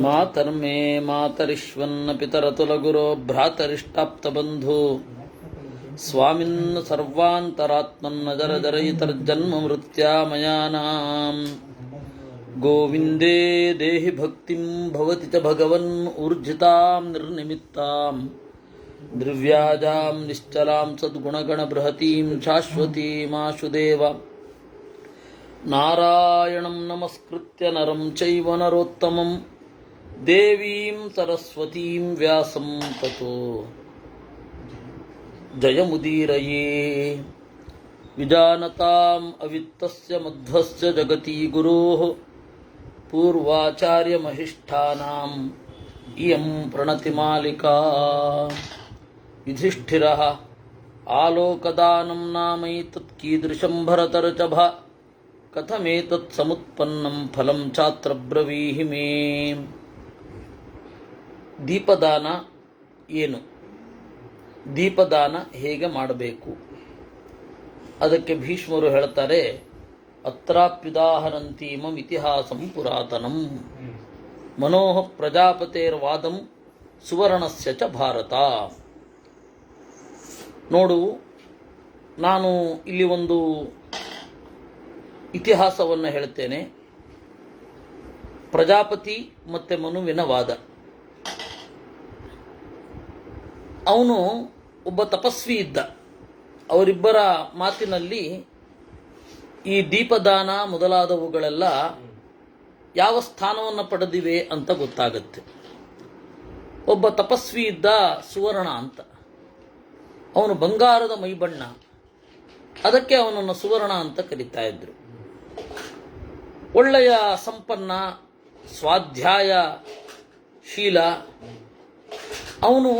ಮಾತರ್ಮೇ ಮಾತರಿಶ್ವನ್ನ ಪಿತರತುಲಗುರೋ ಭ್ರಾತರಿಷ್ಟಾಪ್ತಬಂಧು ಸ್ವಾಮಿನ್ ಸರ್ವಾಂತರಾತ್ಮನ್ನ ಜರ ಜರಯಿತರ್ಜನ್ಮ ಮೃತ್ಯಾಮಯಾನಾಂ ಗೋವಿಂದೇ ದೇಹಿ ಭಕ್ತಿಂ ಭವತಿ ಚ ಭಗವನ್ ಊರ್ಜಿತಾಂ ನಿರ್ನಿಮಿತ್ತಾಂ ದ್ರವ್ಯಾಜಾಂ ನಿಶ್ಚಲಾಂ ಸದ್ಗುಣಗಣ ಬೃಹತೀಂ ಶಾಶ್ವತೀಮಾಶುದೇವ ನಾರಾಯಣಂ ನಮಸ್ಕೃತ್ಯ ನರಂ ಚೈವ ನರೋತ್ತಮಂ ದೇವೀಂ ಸರಸ್ವತೀಂ ವ್ಯಾಸಂ ತತೋ ಜಯಮುದೀರಯೇ ವಿಜಾನತಾಂ ಅವಿತ್ತಸ್ಯ ಮಧ್ವಸ್ಯ ಜಗತಿ ಗುರೋಃ ಪೂರ್ವಾಚಾರ್ಯಮಹಿಷ್ಠಾನಾಂ ಇಯಂ ಪ್ರಣತಿಮಾಲಿಕಾ ಯುಧಿಷ್ಠಿರಃ ಆಲೋಕದಾನಂ ನಾಮೈತತ್ ಕೀದೃಶಂ ಭರತರ್ಷಭ ಕಥಮೇತತ್ ಸಮುತ್ಪನ್ನಂ ಫಲಂ ಚಾತ್ರ ಬ್ರವೀಹಿ ಮೇ. ದೀಪದಾನ ಏನು, ದೀಪದಾನ ಹೇಗೆ ಮಾಡಬೇಕು, ಅದಕ್ಕೆ ಭೀಷ್ಮರು ಹೇಳ್ತಾರೆ, ಅತ್ರಾಪ್ಯುದಾಹರಂತೀಮಂ ಇತಿಹಾಸಂ ಪುರಾತನಂ ಮನೋಹ ಪ್ರಜಾಪತೇರ್ವಾದಂ ಸುವರ್ಣಸ್ಯ ಚ ಭಾರತ. ನೋಡು, ನಾನು ಇಲ್ಲಿ ಒಂದು ಇತಿಹಾಸವನ್ನು ಹೇಳ್ತೇನೆ. ಪ್ರಜಾಪತಿ ಮತ್ತು ಮನುವಿನ ವಾದ. ಅವನು ಒಬ್ಬ ತಪಸ್ವಿ ಇದ್ದ. ಅವರಿಬ್ಬರ ಮಾತಿನಲ್ಲಿ ಈ ದೀಪದಾನ ಮೊದಲಾದವುಗಳೆಲ್ಲ ಯಾವ ಸ್ಥಾನವನ್ನು ಪಡೆದಿವೆ ಅಂತ ಗೊತ್ತಾಗುತ್ತೆ. ಒಬ್ಬ ತಪಸ್ವಿ ಇದ್ದ, ಸುವರ್ಣ ಅಂತ. ಅವನು ಬಂಗಾರದ ಮೈಬಣ್ಣ, ಅದಕ್ಕೆ ಅವನನ್ನು ಸುವರ್ಣ ಅಂತ ಕರೀತಾ ಇದ್ರು. ಒಳ್ಳೆಯ ಸಂಪನ್ನ, ಸ್ವಾಧ್ಯಾಯಶೀಲ. ಅವನು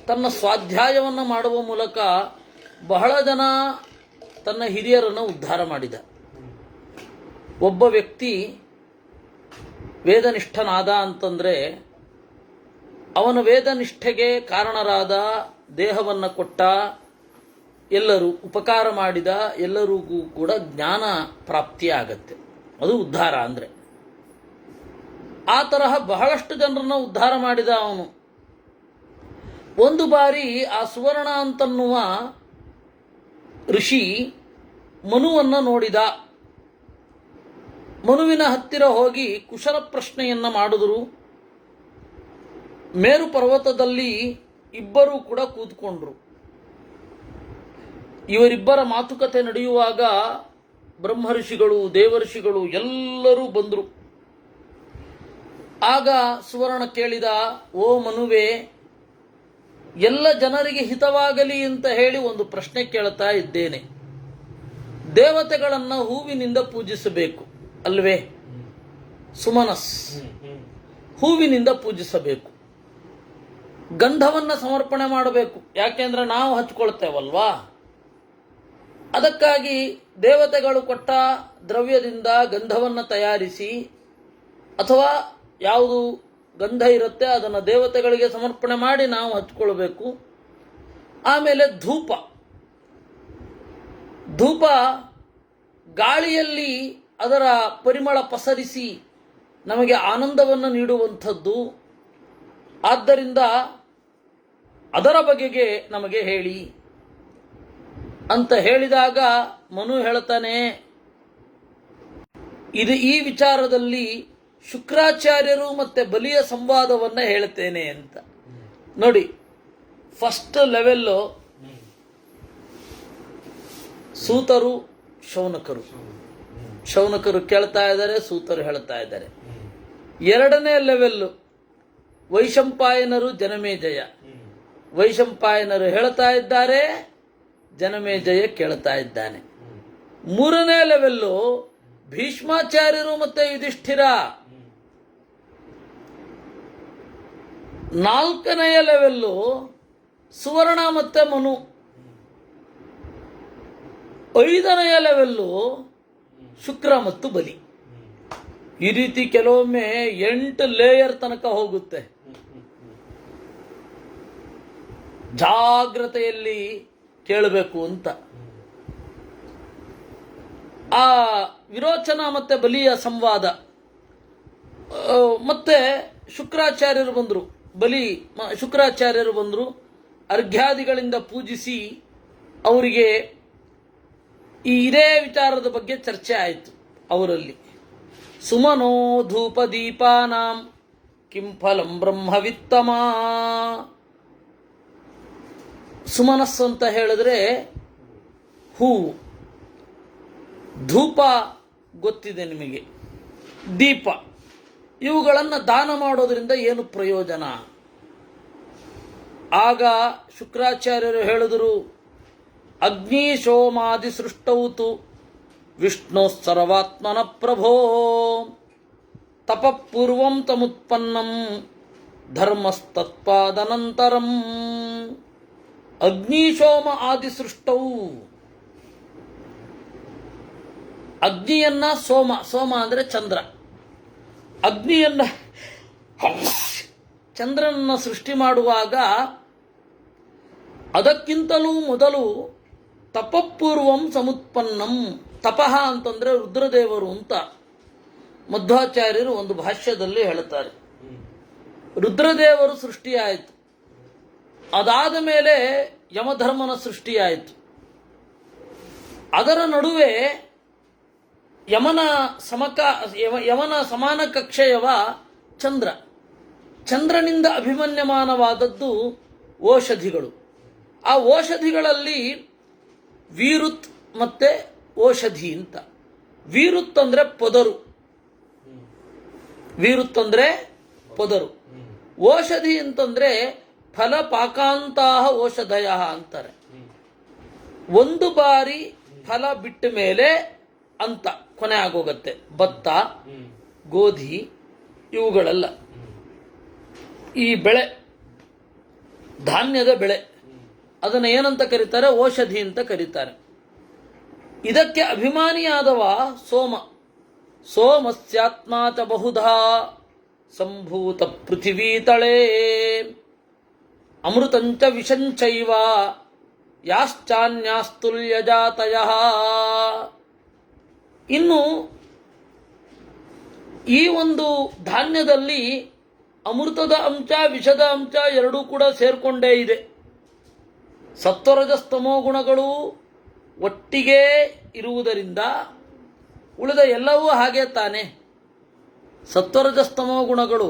ತನ್ನ ಸ್ವಾಧ್ಯಾಯವನ್ನು ಮಾಡುವ ಮೂಲಕ ಬಹಳ ಜನ ತನ್ನ ಹಿರಿಯರನ್ನು ಉದ್ಧಾರ ಮಾಡಿದ. ಒಬ್ಬ ವ್ಯಕ್ತಿ ವೇದನಿಷ್ಠನಾದ ಅಂತಂದರೆ ಅವನ ವೇದನಿಷ್ಠೆಗೆ ಕಾರಣರಾದ, ದೇಹವನ್ನು ಕೊಟ್ಟ ಎಲ್ಲರೂ, ಉಪಕಾರ ಮಾಡಿದ ಎಲ್ಲರಿಗೂ ಕೂಡ ಜ್ಞಾನ ಪ್ರಾಪ್ತಿಯಾಗತ್ತೆ. ಅದು ಉದ್ಧಾರ ಅಂದರೆ. ಆ ತರಹ ಬಹಳಷ್ಟು ಜನರನ್ನು ಉದ್ಧಾರ ಮಾಡಿದ ಅವನು. ಒಂದು ಬಾರಿ ಆ ಸುವರ್ಣ ಅಂತನ್ನುವ ಋಷಿ ಮನುವನ್ನು ನೋಡಿದ. ಮನುವಿನ ಹತ್ತಿರ ಹೋಗಿ ಕುಶಲ ಪ್ರಶ್ನೆಯನ್ನು ಮಾಡಿದ್ರು. ಮೇರು ಪರ್ವತದಲ್ಲಿ ಇಬ್ಬರೂ ಕೂಡ ಕೂತ್ಕೊಂಡ್ರು. ಇವರಿಬ್ಬರ ಮಾತುಕತೆ ನಡೆಯುವಾಗ ಬ್ರಹ್ಮಋಷಿಗಳು, ದೇವಋಷಿಗಳು ಎಲ್ಲರೂ ಬಂದರು. ಆಗ ಸುವರ್ಣ ಕೇಳಿದ, ಓ ಮನುವೆ, ಎಲ್ಲ ಜನರಿಗೆ ಹಿತವಾಗಲಿ ಅಂತ ಹೇಳಿ ಒಂದು ಪ್ರಶ್ನೆ ಕೇಳ್ತಾ ಇದ್ದೇನೆ. ದೇವತೆಗಳನ್ನು ಹೂವಿನಿಂದ ಪೂಜಿಸಬೇಕು ಅಲ್ವೇ? ಸುಮನಸ್, ಹೂವಿನಿಂದ ಪೂಜಿಸಬೇಕು. ಗಂಧವನ್ನು ಸಮರ್ಪಣೆ ಮಾಡಬೇಕು, ಯಾಕೆಂದ್ರೆ ನಾವು ಹಚ್ಕೊಳ್ತೇವಲ್ವಾ. ಅದಕ್ಕಾಗಿ ದೇವತೆಗಳು ಕೊಟ್ಟ ದ್ರವ್ಯದಿಂದ ಗಂಧವನ್ನು ತಯಾರಿಸಿ, ಅಥವಾ ಯಾವುದು ಗಂಧ ಇರುತ್ತೆ ಅದನ್ನು ದೇವತೆಗಳಿಗೆ ಸಮರ್ಪಣೆ ಮಾಡಿ ನಾವು ಹಚ್ಕೊಳ್ಬೇಕು. ಆಮೇಲೆ ಧೂಪ. ಧೂಪ ಗಾಳಿಯಲ್ಲಿ ಅದರ ಪರಿಮಳ ಪಸರಿಸಿ ನಮಗೆ ಆನಂದವನ್ನು ನೀಡುವಂಥದ್ದು. ಆದ್ದರಿಂದ ಅದರ ಬಗೆಗೆ ನಮಗೆ ಹೇಳಿ ಅಂತ ಹೇಳಿದಾಗ ಮನು ಹೇಳ್ತಾನೆ, ಈ ವಿಚಾರದಲ್ಲಿ ಶುಕ್ರಾಚಾರ್ಯರು ಮತ್ತೆ ಬಲಿಯ ಸಂವಾದವನ್ನು ಹೇಳ್ತೇನೆ ಅಂತ. ನೋಡಿ, ಫಸ್ಟ್ ಲೆವೆಲ್ಲು ಸೂತರು, ಶೌನಕರು. ಶೌನಕರು ಕೇಳ್ತಾ ಇದ್ದಾರೆ, ಸೂತರು ಹೇಳ್ತಾ ಇದ್ದಾರೆ. ಎರಡನೇ ಲೆವೆಲ್ಲು ವೈಶಂಪಾಯನರು, ಜನಮೇಜಯ. ವೈಶಂಪಾಯನರು ಹೇಳ್ತಾ ಇದ್ದಾರೆ, ಜನಮೇಜಯ ಕೇಳ್ತಾ ಇದ್ದಾನೆ. ಮೂರನೇ ಲೆವೆಲ್ಲು ಭೀಷ್ಮಾಚಾರ್ಯರು ಮತ್ತೆ ಯುಧಿಷ್ಠಿರ. ನಾಲ್ಕನೆಯ ಲೆವೆಲ್ಲು ಸುವರ್ಣ ಮತ್ತೆ ಮನು. ಐದನೆಯ ಲೆವೆಲ್ಲು ಶುಕ್ರ ಮತ್ತು ಬಲಿ. ಈ ರೀತಿ ಕೆಲವೊಮ್ಮೆ 8 ಲೇಯರ್ ತನಕ ಹೋಗುತ್ತೆ. ಜಾಗ್ರತೆಯಲ್ಲಿ ಕೇಳಬೇಕು ಅಂತ. ಆ ವಿರೋಚನ ಮತ್ತು ಬಲಿಯ ಸಂವಾದ ಮತ್ತೆ ಶುಕ್ರಾಚಾರ್ಯರು ಬಂದರು, ಶುಕ್ರಾಚಾರ್ಯರು ಬಂದರು, ಅರ್ಘ್ಯಾದಿಗಳಿಂದ ಪೂಜಿಸಿ ಅವರಿಗೆ ಇದೇ ವಿಚಾರದ ಬಗ್ಗೆ ಚರ್ಚೆ ಆಯಿತು ಅವರಲ್ಲಿ. ಸುಮನೋ ಧೂಪ ದೀಪಾನಾಂ ಕಿಂ ಫಲಂ ಬ್ರಹ್ಮವಿತ್ತಮ. ಸುಮನಸ್ಸು ಅಂತ ಹೇಳಿದ್ರೆ ಹೂವು, ಧೂಪ ಗೊತ್ತಿದೆ ನಿಮಗೆ, ದೀಪ, ಇವುಗಳನ್ನು ದಾನ ಮಾಡೋದ್ರಿಂದ ಏನು ಪ್ರಯೋಜನ? ಆಗ ಶುಕ್ರಾಚಾರ್ಯರು ಹೇಳಿದರು, ಅಗ್ನಿ ಸೋಮಾದಿ ಸೃಷ್ಟೌತು ವಿಷ್ಣು ಸರ್ವಾತ್ಮನ ಪ್ರಭೋ ತಪಪೂರ್ವಂ ತಮುತ್ಪನ್ನಂ ಧರ್ಮಸ್ತತ್ಪಾದನಂತರಂ. ಅಗ್ನಿ ಸೋಮ ಆದಿ ಸೃಷ್ಟವು, ಅಗ್ನಿಯನ್ನ ಸೋಮ ಅಂದರೆ ಚಂದ್ರ, ಅಗ್ನಿಯನ್ನ ಚಂದ್ರನನ್ನ ಸೃಷ್ಟಿ ಮಾಡುವಾಗ ಅದಕ್ಕಿಂತಲೂ ಮೊದಲು ತಪಪೂರ್ವಂ ಸಮುತ್ಪನ್ನಂ. ತಪಃ ಅಂತಂದ್ರೆ ರುದ್ರದೇವರು ಅಂತ ಮಧ್ವಾಚಾರ್ಯರು ಒಂದು ಭಾಷ್ಯದಲ್ಲಿ ಹೇಳುತ್ತಾರೆ. ರುದ್ರದೇವರು ಸೃಷ್ಟಿಯಾಯಿತು, ಅದಾದ ಮೇಲೆ ಯಮಧರ್ಮನ ಸೃಷ್ಟಿಯಾಯಿತು. ಅದರ ನಡುವೆ ಯಮನ ಸಮಾನ ಕಕ್ಷೆಯವ ಚಂದ್ರ. ಚಂದ್ರನಿಂದ ಅಭಿಮನ್ಯಮಾನವಾದದ್ದು ಓಷಧಿಗಳು. ಆ ಓಷಧಿಗಳಲ್ಲಿ ವೀರುತ್ ಮತ್ತೆ ಓಷಧಿ ಅಂತ. ವೀರುತ್ ಅಂದ್ರೆ ಪೊದರು, ವೀರುತ್ ಅಂದ್ರೆ ಪೊದರು. ಓಷಧಿ ಅಂತಂದ್ರೆ ಫಲ ಪಾಕಾಂತಹ ಓಷಧಯ ಅಂತಾರೆ. ಒಂದು ಬಾರಿ ಫಲ ಬಿಟ್ಟ ಮೇಲೆ ಅಂತ ಕೊನೆ ಆಗೋಗತ್ತೆ. ಭತ್ತ, ಗೋಧಿ ಇವುಗಳೆಲ್ಲ ಈ ಬೆಳೆ, ಧಾನ್ಯದ ಬೆಳೆ, ಅದನ್ನು ಏನಂತ ಕರೀತಾರೆ? ಓಷಧಿ ಅಂತ ಕರೀತಾರೆ. ಇದಕ್ಕೆ ಅಭಿಮಾನಿಯಾದವ ಸೋಮ. ಸೋಮಸ್ಯಾತ್ಮಾ ಚ ಬಹುಧಾ ಸಂಭೂತ ಪೃಥಿವೀ ತಳೇ ಅಮೃತಂಚ ವಿಷಂಚೈವ ಯಾಶ್ಚಾನ್ಯಾಸ್ತುಲ್ಯಜಾತಯಃ. ಇನ್ನು ಈ ಒಂದು ಧಾನ್ಯದಲ್ಲಿ ಅಮೃತದ ಅಂಶ, ವಿಷದ ಅಂಶ ಎರಡೂ ಕೂಡ ಸೇರ್ಕೊಂಡೇ ಇದೆ. ಸತ್ವರಜಸ್ತಮೋ ಗುಣಗಳು ಒಟ್ಟಿಗೆ ಇರುವುದರಿಂದ ಉಳಿದ ಎಲ್ಲವೂ ಹಾಗೆ ತಾನೆ. ಸತ್ವರಜಸ್ತಮೋ ಗುಣಗಳು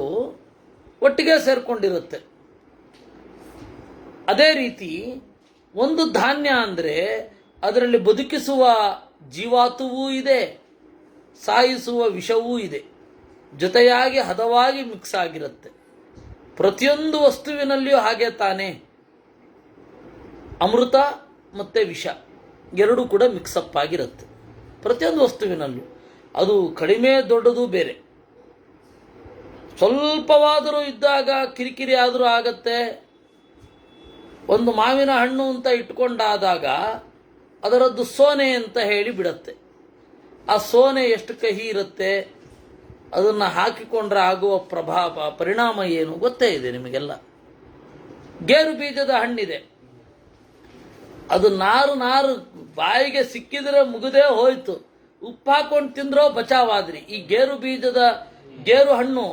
ಒಟ್ಟಿಗೆ ಸೇರ್ಕೊಂಡಿರುತ್ತೆ. ಅದೇ ರೀತಿ ಒಂದು ಧಾನ್ಯ ಅಂದರೆ ಅದರಲ್ಲಿ ಬದುಕಿಸುವ ಜೀವಾತುವೂ ಇದೆ, ಸಾಯಿಸುವ ವಿಷವೂ ಇದೆ, ಜೊತೆಯಾಗಿ ಹದವಾಗಿ ಮಿಕ್ಸ್ ಆಗಿರುತ್ತೆ. ಪ್ರತಿಯೊಂದು ವಸ್ತುವಿನಲ್ಲಿಯೂ ಹಾಗೆ ತಾನೆ. ಅಮೃತ ಮತ್ತು ವಿಷ ಎರಡೂ ಕೂಡ ಮಿಕ್ಸಪ್ ಆಗಿರುತ್ತೆ ಪ್ರತಿಯೊಂದು ವಸ್ತುವಿನಲ್ಲೂ. ಅದು ಕಡಿಮೆ ದೊಡ್ಡದು ಬೇರೆ. ಸ್ವಲ್ಪವಾದರೂ ಇದ್ದಾಗ ಕಿರಿಕಿರಿ ಆದರೂ ಆಗತ್ತೆ. ಒಂದು ಮಾವಿನ ಹಣ್ಣು ಅಂತ ಇಟ್ಕೊಂಡಾದಾಗ ಅದರದ್ದು ಸೋನೆ ಅಂತ ಹೇಳಿ ಬಿಡತ್ತೆ. ಆ ಸೋನೆ ಎಷ್ಟು ಕಹಿ ಇರುತ್ತೆ, ಅದನ್ನು ಹಾಕಿಕೊಂಡ್ರೆ ಆಗುವ ಪರಿಣಾಮ ಏನು ಗೊತ್ತೇ ಇದೆ ನಿಮಗೆಲ್ಲ. ಗೇರು ಬೀಜದ ಹಣ್ಣಿದೆ, ಅದು ನಾರು ಬಾಯಿಗೆ ಸಿಕ್ಕಿದ್ರೆ ಮುಗಿದೇ ಹೋಯ್ತು. ಉಪ್ಪು ಹಾಕೊಂಡು ತಿಂದ್ರೋ ಬಚಾವಾದ್ರಿ. ಈ ಗೇರು ಹಣ್ಣು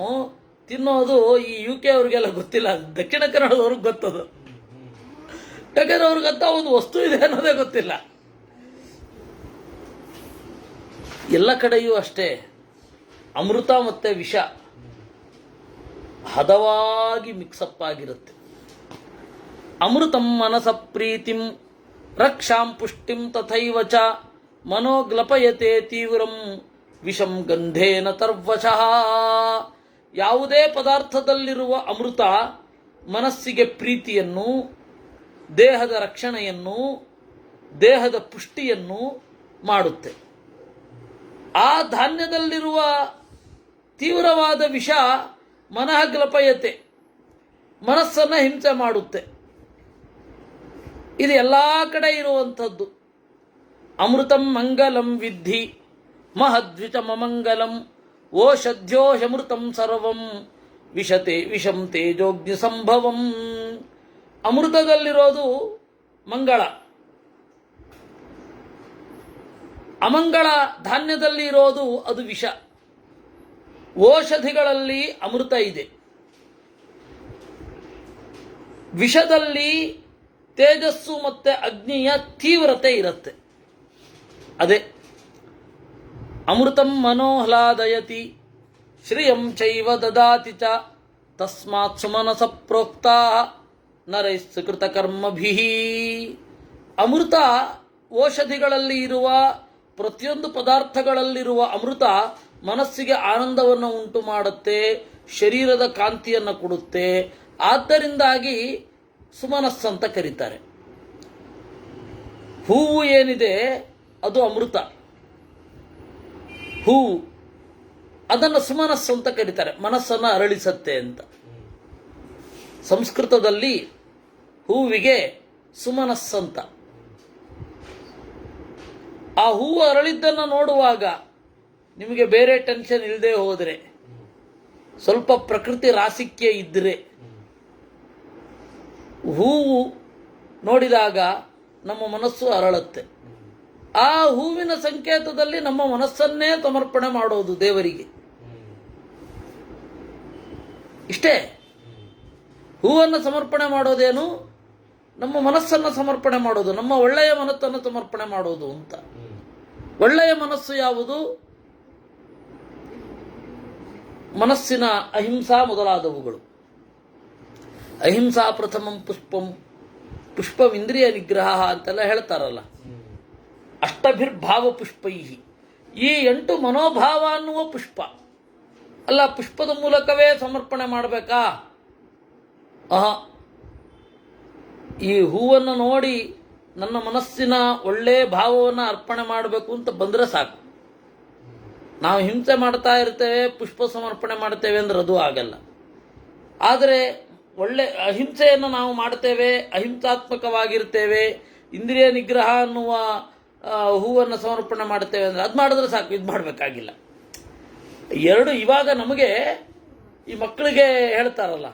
ತಿನ್ನೋದು ಈ UK ಅವ್ರಿಗೆಲ್ಲ ಗೊತ್ತಿಲ್ಲ, ದಕ್ಷಿಣ ಕನ್ನಡದವ್ರಿಗೆ ಗೊತ್ತದು. ಯಾಕಂದ್ರೆ ಅವ್ರಿಗಂತ ಒಂದು ವಸ್ತು ಇದೆ ಅನ್ನೋದೇ ಗೊತ್ತಿಲ್ಲ. ಎಲ್ಲ ಕಡೆಯೂ ಅಷ್ಟೇ, ಅಮೃತ ಮತ್ತೆ ವಿಷ ಹದವಾಗಿ ಮಿಕ್ಸಪ್ ಆಗಿರುತ್ತೆ. ಅಮೃತಂ ಮನಸ ಪ್ರೀತಿಂ ರಕ್ಷಾಂ ಪುಷ್ಟಿಂ ತಥೈವ ಚ ಮನೋಗ್ಲಪಯತೆ ತೀವ್ರಂ ವಿಷಂ ಗಂಧೇನ ತರ್ವಶಃ. ಯಾವುದೇ ಪದಾರ್ಥದಲ್ಲಿರುವ ಅಮೃತ ಮನಸ್ಸಿಗೆ ಪ್ರೀತಿಯನ್ನು, ದೇಹದ ರಕ್ಷಣೆಯನ್ನು, ದೇಹದ ಪುಷ್ಟಿಯನ್ನು ಮಾಡುತ್ತೆ. ಆ ಧಾನ್ಯದಲ್ಲಿರುವ ತೀವ್ರವಾದ ವಿಷ ಮನಃಗ್ಲಪಯತೆ, ಮನಸ್ಸನ್ನು ಹಿಂಸೆ ಮಾಡುತ್ತೆ. ಇದು ಎಲ್ಲ ಕಡೆ ಇರುವಂಥದ್ದು. ಅಮೃತಂ ಮಂಗಲಂ ವಿದ್ಧಿ ಮಹದ್ವಿಷಮಮಂಗಲಂ ಓಷಧ್ಯೋಷಮೃತಂ ಸರ್ವಂ ವಿಷತೆ ವಿಷಂ ತೇಜೋಗ್ನಿ ಸಂಭವಂ. ಅಮೃತದಲ್ಲಿರೋದು ಮಂಗಳ, ಅಮಂಗಳ ಧಾನ್ಯದಲ್ಲಿ ಇರೋದು ಅದು ವಿಷ. ಔಷಧಿಗಳಲ್ಲಿ ಅಮೃತ ಇದೆ, ವಿಷದಲ್ಲಿ ತೇಜಸ್ಸು ಮತ್ತೆ ಅಗ್ನಿಯ ತೀವ್ರತೆ ಇರುತ್ತೆ. ಅದೇ ಅಮೃತಂ ಮನೋಹ್ಲಾದಯತಿ ಶ್ರಿಯಂ ಚೈವ ದದಾತಿ ಚ ತಸ್ಮಾತ್ ಸುಮನಸ ಪ್ರೋಕ್ತಾ ನರೈಸ್ಕೃತ ಕರ್ಮಭಿಃ. ಅಮೃತ ಔಷಧಿಗಳಲ್ಲಿ ಇರುವ ಪ್ರತಿಯೊಂದು ಪದಾರ್ಥಗಳಲ್ಲಿರುವ ಅಮೃತ ಮನಸ್ಸಿಗೆ ಆನಂದವನ್ನು ಉಂಟು ಮಾಡುತ್ತೆ, ಶರೀರದ ಕಾಂತಿಯನ್ನು ಕೊಡುತ್ತೆ. ಆದ್ದರಿಂದಾಗಿ ಸುಮನಸ್ಸಂತ ಕರೀತಾರೆ. ಹೂವು ಏನಿದೆ ಅದು ಅಮೃತ, ಹೂವು ಅದನ್ನು ಸುಮನಸ್ಸು ಅಂತ ಕರೀತಾರೆ, ಮನಸ್ಸನ್ನು ಅರಳಿಸತ್ತೆ ಅಂತ. ಸಂಸ್ಕೃತದಲ್ಲಿ ಹೂವಿಗೆ ಸುಮನಸ್ಸಂತ. ಆ ಹೂವು ಅರಳಿದ್ದನ್ನು ನೋಡುವಾಗ ನಿಮಗೆ ಬೇರೆ ಟೆನ್ಷನ್ ಇಲ್ಲದೆ ಹೋದರೆ, ಸ್ವಲ್ಪ ಪ್ರಕೃತಿ ರಾಸಿಕ್ಯ ಇದ್ದರೆ, ಹೂವು ನೋಡಿದಾಗ ನಮ್ಮ ಮನಸ್ಸು ಅರಳುತ್ತೆ. ಆ ಹೂವಿನ ಸಂಕೇತದಲ್ಲಿ ನಮ್ಮ ಮನಸ್ಸನ್ನೇ ಸಮರ್ಪಣೆ ಮಾಡೋದು ದೇವರಿಗೆ. ಇಷ್ಟೇ. ಹೂವನ್ನು ಸಮರ್ಪಣೆ ಮಾಡೋದೇನು? ನಮ್ಮ ಮನಸ್ಸನ್ನು ಸಮರ್ಪಣೆ ಮಾಡೋದು, ನಮ್ಮ ಒಳ್ಳೆಯ ಮನಸ್ಸನ್ನು ಸಮರ್ಪಣೆ ಮಾಡೋದು ಅಂತ. ಒಳ್ಳೆಯ ಮನಸ್ಸು ಯಾವುದು? ಮನಸ್ಸಿನ ಅಹಿಂಸಾ ಮೊದಲಾದವುಗಳು. ಅಹಿಂಸಾ ಪ್ರಥಮಂ ಪುಷ್ಪಂ ಪುಷ್ಪಂ ಇಂದ್ರಿಯ ನಿಗ್ರಹ ಅಂತೆಲ್ಲ ಹೇಳ್ತಾರಲ್ಲ. ಅಷ್ಟಭಿರ್ಭಾವ ಪುಷ್ಪೈ, ಈ 8 ಮನೋಭಾವ ಅನ್ನುವ ಪುಷ್ಪ ಅಲ್ಲ. ಪುಷ್ಪದ ಮೂಲಕವೇ ಸಮರ್ಪಣೆ ಮಾಡಬೇಕಾ? ಈ ಹೂವನ್ನು ನೋಡಿ ನನ್ನ ಮನಸ್ಸಿನ ಒಳ್ಳೆಯ ಭಾವವನ್ನು ಅರ್ಪಣೆ ಮಾಡಬೇಕು ಅಂತ ಬಂದರೆ ಸಾಕು. ನಾವು ಹಿಂಸೆ ಮಾಡ್ತಾ ಇರ್ತೇವೆ, ಪುಷ್ಪ ಸಮರ್ಪಣೆ ಮಾಡ್ತೇವೆ ಅಂದ್ರೆ ಅದು ಆಗಲ್ಲ. ಆದರೆ ಒಳ್ಳೆ ಅಹಿಂಸೆಯನ್ನು ನಾವು ಮಾಡ್ತೇವೆ, ಅಹಿಂಸಾತ್ಮಕವಾಗಿರ್ತೇವೆ, ಇಂದ್ರಿಯ ನಿಗ್ರಹ ಅನ್ನುವ ಹೂವನ್ನು ಸಮರ್ಪಣೆ ಮಾಡ್ತೇವೆ ಅಂದರೆ ಅದು ಮಾಡಿದ್ರೆ ಸಾಕು, ಇದು ಮಾಡಬೇಕಾಗಿಲ್ಲ. ಎರಡು ಇವಾಗ ನಮಗೆ ಈ ಮಕ್ಕಳಿಗೆ ಹೇಳ್ತಾರಲ್ಲ,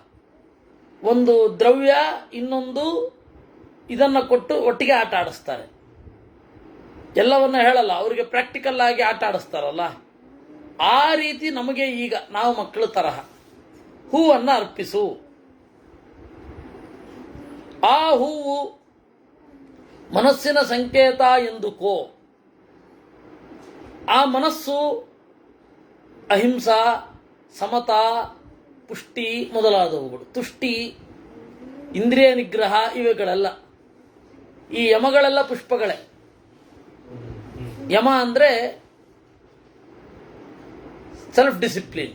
ಒಂದು ದ್ರವ್ಯ ಇನ್ನೊಂದು ಇದನ್ನು ಕೊಟ್ಟು ಒಟ್ಟಿಗೆ ಆಟ ಆಡಿಸ್ತಾರೆ. ಎಲ್ಲವನ್ನ ಹೇಳಲ್ಲ, ಅವರಿಗೆ ಪ್ರಾಕ್ಟಿಕಲ್ ಆಗಿ ಆಟ ಆಡಿಸ್ತಾರಲ್ಲ. ಆ ರೀತಿ ನಮಗೆ ಈಗ ನಾವು ಮಕ್ಕಳ ತರಹ ಹೂವನ್ನು ಅರ್ಪಿಸು. ಆ ಹೂವು ಮನಸ್ಸಿನ ಸಂಕೇತ ಎಂದುಕೋ. ಆ ಮನಸ್ಸು ಅಹಿಂಸಾ, ಸಮತಾ, ಪುಷ್ಟಿ ಮೊದಲಾದವುಗಳು. ತುಷ್ಟಿ, ಇಂದ್ರಿಯ ನಿಗ್ರಹ ಇವುಗಳೆಲ್ಲ. ಈ ಯಮಗಳೆಲ್ಲ ಪುಷ್ಪಗಳೇ. ಯಮ ಅಂದರೆ ಸೆಲ್ಫ್ ಡಿಸಿಪ್ಲಿನ್,